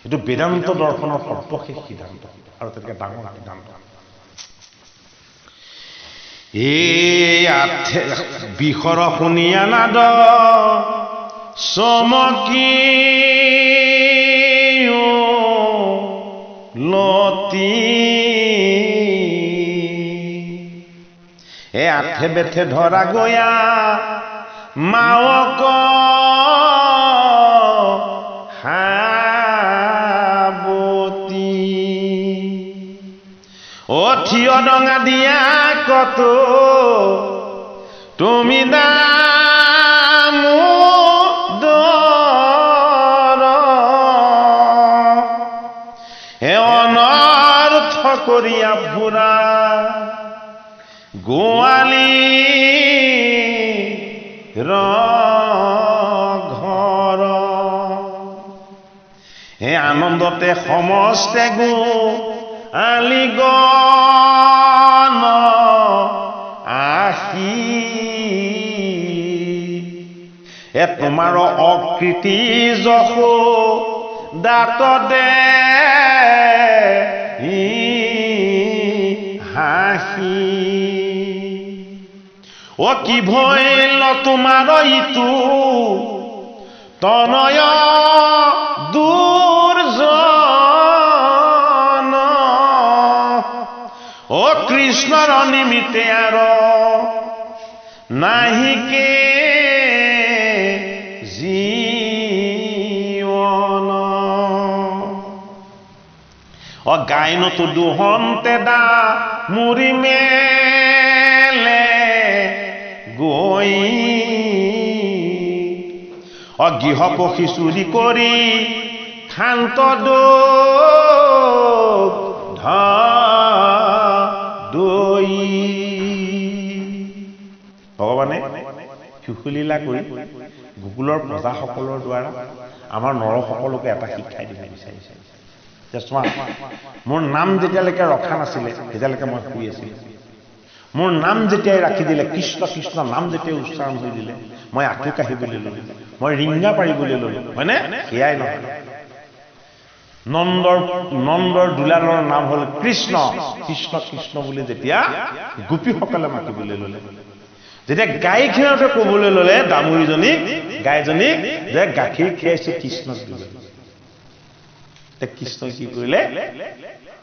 এইটো বেদান্ত দৰ্শনৰ সৰ্বশেষ সিদ্ধান্ত আৰু তাতকৈ ডাঙৰ সিদ্ধান্ত এই আঠে বিহৰ শুনিয়া নাদ চমকি লতি এই আঠে বেঠে ধৰা গয়া মাওক হাবতী ও থিয় ডঙা দিয়া কত তুমি দামোদৰ হে অনৰ্থ কৰিয়া ফুৰা গোৱালি ঘৰ হে আনন্দতে সমস্তে গো আলিগন আহি এ তোমাৰ অকৃতি যশো দাঁত দে হাঁহি ও কি ভইল তোমাৰ ইটো তনয় দুৰ্জন ও কৃষ্ণৰ নিমিত্তে আৰু নাহিকে জীৱন ও গায়নতো দুহন্তে দা মুৰি মেলে গৈ ও গৃহ পক্ষী চুৰি কৰি শান্ত দৈ ভগৱানে শিশুলীলা কৰি গোকুলৰ প্ৰজাসকলৰ দ্বাৰা আমাৰ নৰসকলকে এটা শিক্ষাই দিব বিচাৰিছে যে চোৱা মোৰ নাম যেতিয়ালৈকে ৰখা নাছিলে তেতিয়ালৈকে মই শুই আছিলোঁ মোৰ নাম যেতিয়াই ৰাখি দিলে কৃষ্ণ কৃষ্ণ নাম যেতিয়াই উচ্চাৰণ হৈ দিলে মই আঁঠু কাঢ়িবলৈ ল'লো মই ৰিঙা পাৰিবলৈ ল'লো হয়নে সেয়াই নহয় নন্দৰ দুলালৰ নাম হ'ল কৃষ্ণ কৃষ্ণ কৃষ্ণ বুলি যেতিয়া গোপীসকলে মাতিবলৈ ল'লে যেতিয়া গাইখিনতে ক'বলৈ ল'লে দামুৰীজনীক গাইজনীক যে গাখীৰ খীৰাইছে কৃষ্ণক দিলে কৃষ্ণই কি কৰিলে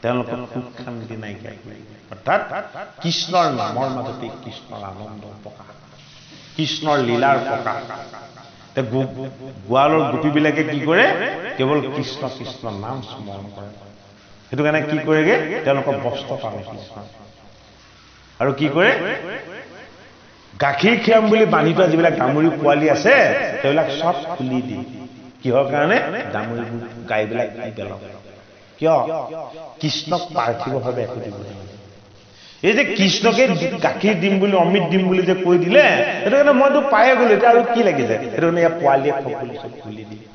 তেওঁলোকক সুখ শান্তি নাইকিয়া কৰিলে অৰ্থাৎ কৃষ্ণৰ নামৰ মাজতে কৃষ্ণৰ আনন্দ প্ৰকাশ কৃষ্ণৰ লীলাৰ প্ৰকাশ গোৱালৰ গোপীবিলাকে কি কৰে কেৱল কৃষ্ণ কৃষ্ণ নাম স্মৰণ কৰে সেইটো কাৰণে কি কৰেগে তেওঁলোকক বস্ত্ৰ পালে কৃষ্ণ আৰু কি কৰে গাখীৰ খীৰাম বুলি বান্ধি থোৱা যিবিলাক দামুৰী পোৱালি আছে সেইবিলাক চব খুলি দিয়ে কিহৰ কাৰণে দামুৰীবোৰ গাইবিলাক পেলাব কিয় কৃষ্ণক পাৰ্থিৱভাৱে একো দিব নালাগে এই যে কৃষ্ণকে গাখীৰ দিম বুলি অমৃত দিম বুলি যে কৈ দিলে সেইটো কাৰণে মইতো পায়ে গ'লো এতিয়া আৰু কি লাগিছে সেইটো কাৰণে ইয়াৰ পোৱালীয়ে সকলো চব খুলি দিয়ে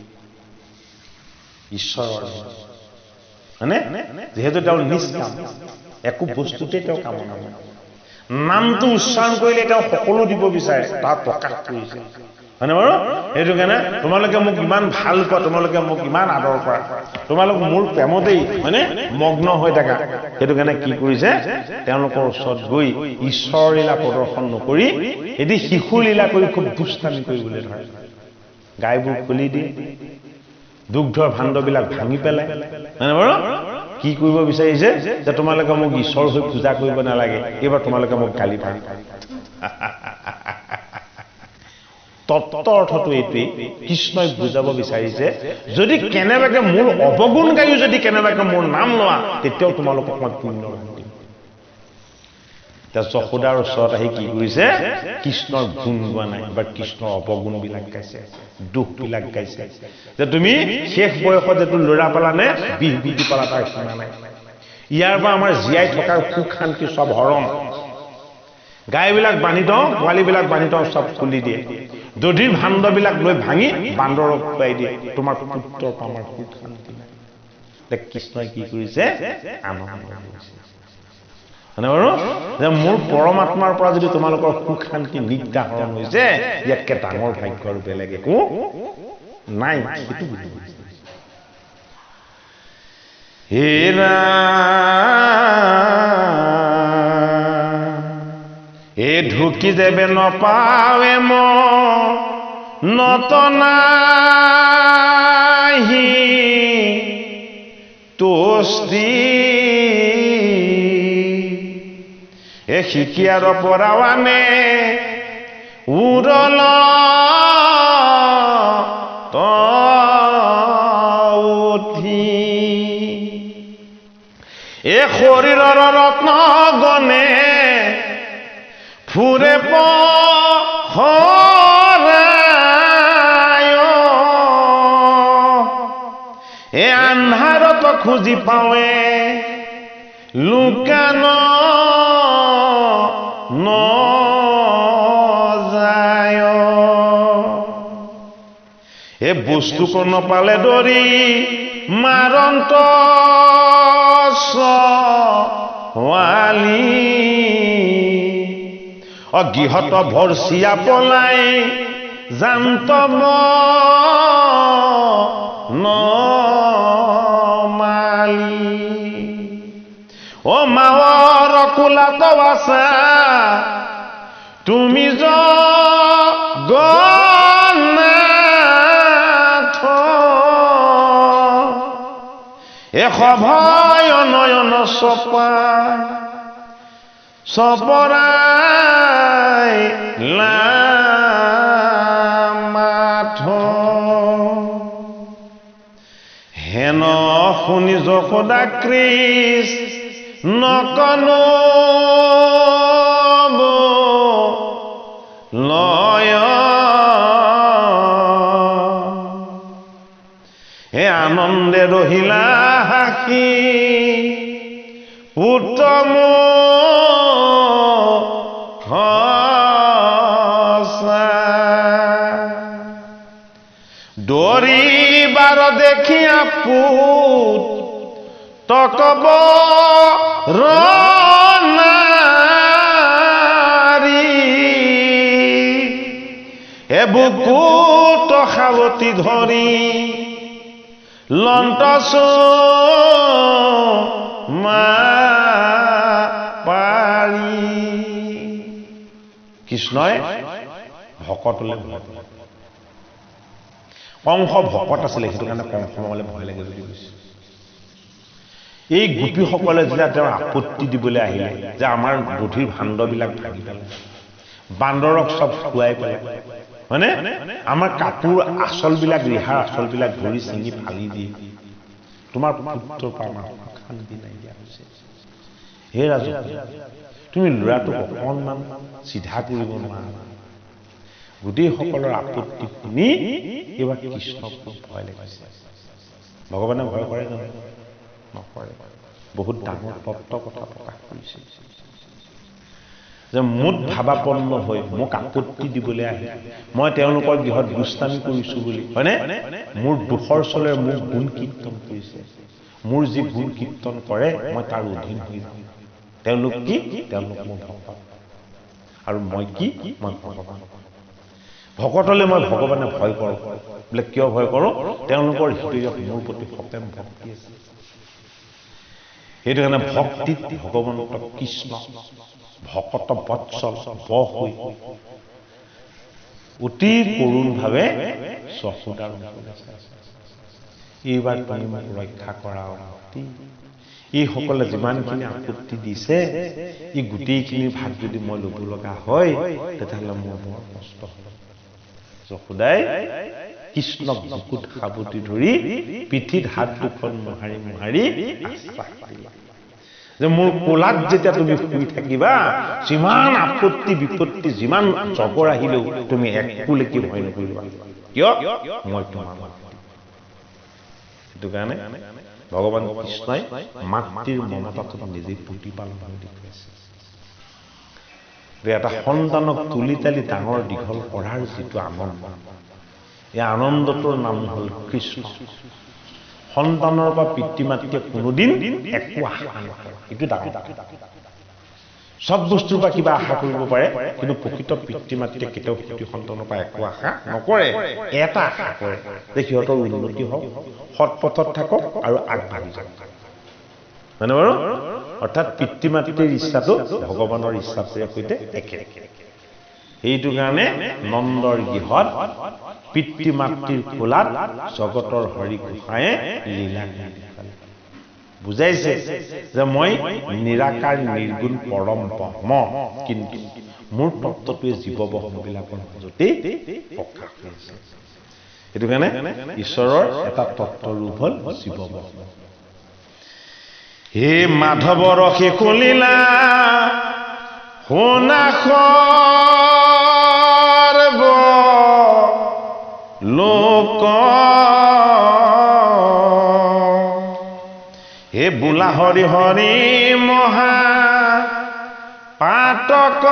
ঈশ্বৰৰ হয়নে যিহেতু তেওঁৰ নিষ্কাম একো বস্তুতে তেওঁ কামনা নকৰে নামটো উচ্চাৰণ কৰিলে তেওঁ সকলো দিব বিচাৰে তাৰ প্ৰকাশ কৰিছে হয়নে বাৰু সেইটো কাৰণে তোমালোকে মোক ইমান ভাল পোৱা তোমালোকে মোক ইমান আদৰ কৰা তোমালোক মোৰ প্ৰেমতেই হয়নে মগ্ন হৈ থাকা সেইটো কাৰণে কি কৰিছে তেওঁলোকৰ ওচৰত গৈ ঈশ্বৰৰ লীলা প্ৰদৰ্শন নকৰি এদি শিশুৰ লীলা কৰি খুব দুষ্টামি কৰিবলৈ ধৰে গাইবোৰ খুলি দিয়ে দুগ্ধৰ ভাণ্ডবিলাক ভাঙি পেলাই হয়নে বাৰু কি কৰিব বিচাৰিছে যে তোমালোকে মোক ঈশ্বৰ হৈ পূজা কৰিব নালাগে এইবাৰ তোমালোকে মোক গালি পাৰি তত্ত্ব অৰ্থটো এইটোৱেই কৃষ্ণই বুজাব বিচাৰিছে যদি কেনেবাকে মোৰ অৱগুণ গায়ো যদি কেনেবাকে মোৰ নাম লোৱা তেতিয়াও তোমালোকক মই পুণ্য দিম যশোদাৰ ওচৰত আহি কি কৰিছে কৃষ্ণৰ গুণ গোৱা নাই বা কৃষ্ণৰ অৱগুণবিলাক গাইছে দুখবিলাক গাইছে যে তুমি শেষ বয়সত যেটো ল'ৰা পালানে বিহ বিধি পালা তাৰ সীমা নাই ইয়াৰ পৰা আমাৰ জীয়াই থকাৰ সুখ শান্তি সব হৰণ গাইবিলাক বান্ধি থওঁ পোৱালিবিলাক বান্ধি থওঁ সব খুলি দিয়ে দধিৰ ভাণ্ডবিলাক লৈ ভাঙি বান্দৰক খুৱাই দিয়ে তোমাৰ পুত্ৰৰ আমাৰ সুখ শান্তি নাই কৃষ্ণই কি কৰিছে আনন্দ কৰিছে হয়নে বাৰু যে মোৰ পৰমাত্মাৰ পৰা যদি তোমালোকৰ সুখ শান্তি নিদ্ৰা হৰণ হৈছে ইয়াতকে ডাঙৰ ভাগ্য আৰু বেলেগ একো নাই সেইটো বুজি ঢুকি যাবে নপাৱে নতনাহি তোস্তি এ শিকিয়াৰ পৰাৱানে উৰল উঠি এ শৰীৰৰ ৰত্ন গণে ফুৰে পহৰাই এ আন্ধাৰত খুজি পাৱে লুকান নযায় এ বস্তু কোন পালে দৰি মাৰন্ত ছোৱালী অগৃহত ভৰচিয়া পলাই জান্ত নমালি ও মাৱৰ কুলাত বাছা তুমি জগন্নাথ এ সভয় নয়ন চপা চপৰাই লামাথ হেন শুনি যশোদা কৃষ্ণ নকনো লয় হে আনন্দে ৰহিলা হাসি উত্তম দৰিবাৰ দেখি আপুত তকব নাৰী এ বুকুত সাৱতি ধৰি লণ্টচ পাৰি কৃষ্ণই ভকতলে ভয় কৰে কংস ভকত আছিলে সেইটো কাৰণে কংসমলে ভয় লাগে বুলি কৈছে এই গোপীসকলে যেতিয়া তেওঁৰ আপত্তি দিবলৈ আহিলে যে আমাৰ বুদ্ধিৰ ভাণ্ডবিলাক ভাগি পেলালে বান্দৰক চব খুৱাই পেলাই হয়নে আমাৰ কাপোৰ আচলবিলাক ৰিহাৰ আচলবিলাক ধৰি চিঙি ফালি দিয়ে তোমাৰ পুত্ৰৰ পৰা আমাৰ শান্তি নাইকিয়া হৈছে হে ৰাজু তুমি ল'ৰাটোক অকণমান চিধা কৰিব নোৱাৰা গোটেইসকলৰ আপত্তি শুনি এইবাৰ কৃষ্ণক ভয় লাগিছে ভগৱানে ভয় কৰে জানো নকৰে বহুত ডাঙৰ তত্ত্ব কথা প্ৰকাশ কৰিছে যে মুঠ ভাৱাপন্ন হৈ মোক আপত্তি দিবলৈ আহে মই তেওঁলোকৰ গৃহত দুষ্টামি কৰিছোঁ বুলি হয়নে মোৰ দুখৰ চলে মোক গুণ কীৰ্তন কৰিছে মোৰ যি গুণ কীৰ্তন কৰে মই তাৰ অধীন হৈ যাওঁ তেওঁলোক কি তেওঁলোক মোৰ ভকত আৰু মই কি মই ভগৱান ভকতলৈ মই ভগৱানে ভয় কৰোঁ বোলে কিয় ভয় কৰোঁ তেওঁলোকৰ হৃদয়ত মোৰ প্ৰতি সতেম ভক্তি আছে সেইটো কাৰণে ভক্তিত ভগৱন্ত কৃষ্ণ ভকত বৎসল বহৈ অতি কৰোণভাৱে যশোদাৰ এইবাৰ তুমি মোক ৰক্ষা কৰা এইসকলে যিমানখিনি আপত্তি দিছে এই গোটেইখিনিৰ ভাগ যদি মই ল'ব লগা হয় তেতিয়াহ'লে মোৰ বৰ কষ্ট হ'ব যশোদাই কৃষ্ণক বুকুত সাৱটি ধৰি পিঠিত হাত দুখন মোহাৰি মোহাৰি যে মোৰ কোলাত যেতিয়া তুমি শুই থাকিবা যিমান আপত্তি বিপত্তি যিমান জগৰ আহিলেও তুমি একোলৈকে ভয় নকৰিবা কিয় মই তোমাৰ সেইটো কাৰণে ভগৱান কৃষ্ণই মাতৃৰ মমতাটো নিজে প্ৰতিপালন কৰি দেখুৱাইছে এটা সন্তানক তুলি তালি ডাঙৰ দীঘল কৰাৰ যিটো আনন্দ এই আনন্দটোৰ নাম হ'ল কৃষ্ণ সন্তানৰ পৰা পিতৃ মাতৃয়ে কোনোদিন একো আশা নকৰে এইটো ডাঙৰ সব বস্তুৰ পৰা কিবা আশা কৰিব পাৰে কিন্তু প্ৰকৃত পিতৃ মাতৃয়ে কেতিয়াও সতি সন্তানৰ পৰা একো আশা নকৰে এটা আশা কৰে যে সিহঁতৰ উন্নতি হওক সৎ পথত থাকক আৰু আগবাঢ়ি যাওক হয়নে বাৰু অৰ্থাৎ পিতৃ মাতৃৰ ইচ্ছাটো ভগৱানৰ ইচ্ছাটোৰ সৈতে একে সেইটো কাৰণে নন্দৰ গৃহত পিতৃ মাতৃৰ কোলাত জগতৰ হৰি গোসাঁয়ে লীলা কৰি দেখালে। বুজাইছে যে মই নিৰাকাৰ নিৰ্গুণ পৰম ব্ৰহ্ম, কিন্তু মোৰ তত্ত্বটোৱে জীৱ ব্ৰহ্মবিলাকৰ মাজতেই প্ৰকাশ হৈছে। সেইটো কাৰণে ঈশ্বৰৰ এটা তত্ত্বৰূপ হ'ল জীৱ ব্ৰহ্ম। হে মাধৱ ৰসে কলিলা সোণাখৰ লোক, হে বোলা হৰি হৰি মহা পাতক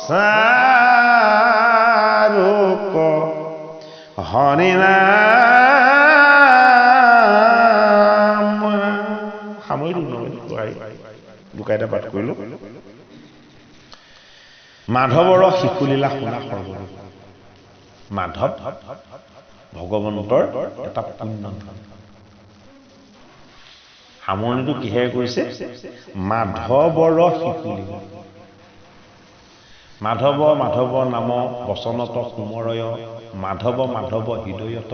চাৰুক হৰি নাম। সামৰিলো দুকাইটা পাঠ কৰিলো। মাধৱৰ শিশুলীলা শুনা সৰ্বৰূপ। মাধৱ ভগৱন্তৰ এটা পুণ্য নাম। সামৰণিটো কিহেৰে কৰিছে? মাধৱৰ শিশুলীলা। মাধৱ মাধৱ নাম বচনত কুমৰয়, মাধৱ মাধৱ হৃদয়ত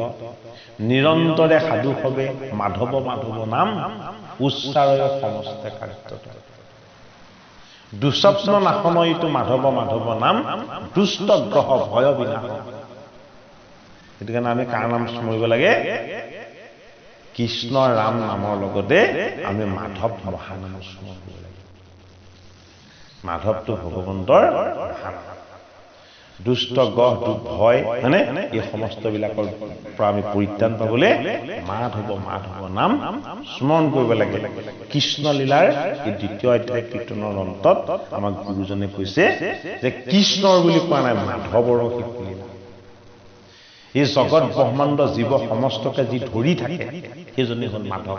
নিৰন্তৰে সাধু সবে, মাধৱ মাধৱ নাম উচ্চাৰয় সমস্তে কাৰ্যত। দুস্বপ্ন নাশনয়িতো মাধৱ মাধৱ নাম, দুষ্ট গ্ৰহ ভয় বিনাশ। সেইটো কাৰণে আমি কাৰ নাম স্মৰিব লাগে? কৃষ্ণ ৰাম নামৰ লগতে আমি মাধৱ মহানাম স্মৰণ কৰিব লাগে। মাধৱটো ভগৱন্তৰ মহানাম। দুষ্ট গ্ৰহ ভয় হয়নে, এই সমস্তবিলাকৰ পৰা আমি পৰিত্ৰাণ পাবলৈ মাধৱ মাধৱ নাম স্মৰণ কৰিব লাগে। কৃষ্ণ লীলাৰ এই দ্বিতীয় অধ্যায় কীৰ্তনৰ অন্তত আমাক গুৰুজনে কৈছে যে কৃষ্ণৰ বুলি কোৱা নাই, মাধৱৰ শিশু লীলা। এই জগত ব্ৰহ্মাণ্ড জীৱ সমস্তকে যি ধৰি থাকে সেইজনে হ'ল মাধৱ।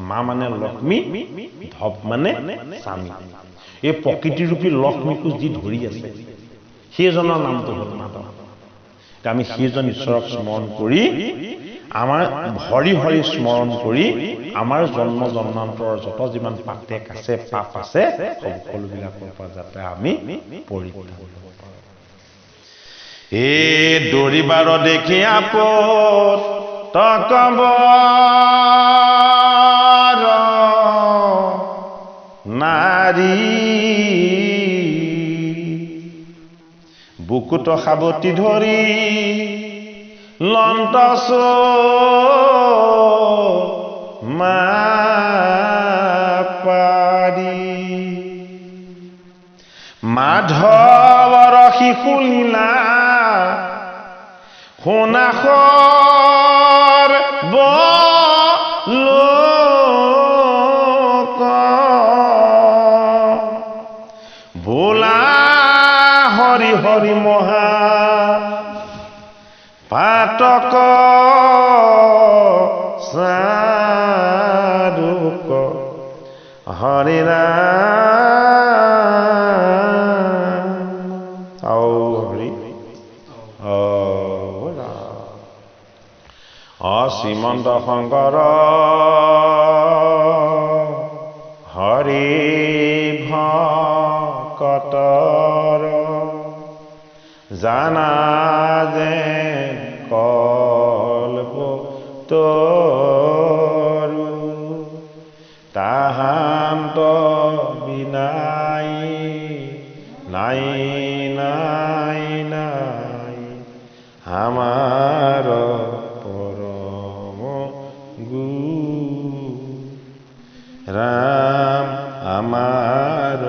মা মানে লক্ষ্মী, ধৱ মানে স্বামী। এই প্ৰকৃতিৰূপী লক্ষ্মীকো যি ধৰি আছে সেইজনৰ নামটো হ'ল মাধৱ। আমি সেইজন ঈশ্বৰক স্মৰণ কৰি, আমাৰ হৰি হৰি স্মৰণ কৰি আমাৰ জন্ম জন্মান্তৰৰ যত যিমান পাতেক আছে, পাপ আছে, সকলোবিলাকৰ পৰা যাতে আমি পৰিত্ৰাণ পাব পাৰোঁ। এ দৌৰিবাৰ দেখি আপত তকবৰ নাৰী, বুকুত সাৱটি ধৰি লন্তচ মাপাৰি, মাধৱৰ শিশুলীলা সোণাখৰ লোক, বোলা হৰি হৰি মহা পাতক চাৰুক হৰি নাম। হৰি শ্ৰীমন্ত শংকৰ হৰি ভকতৰ জানা যে কল্প তৰু, তাহান্ত বিনাই নাই নাই নাই আমাৰ পৰম গুৰু ৰাম আমাৰ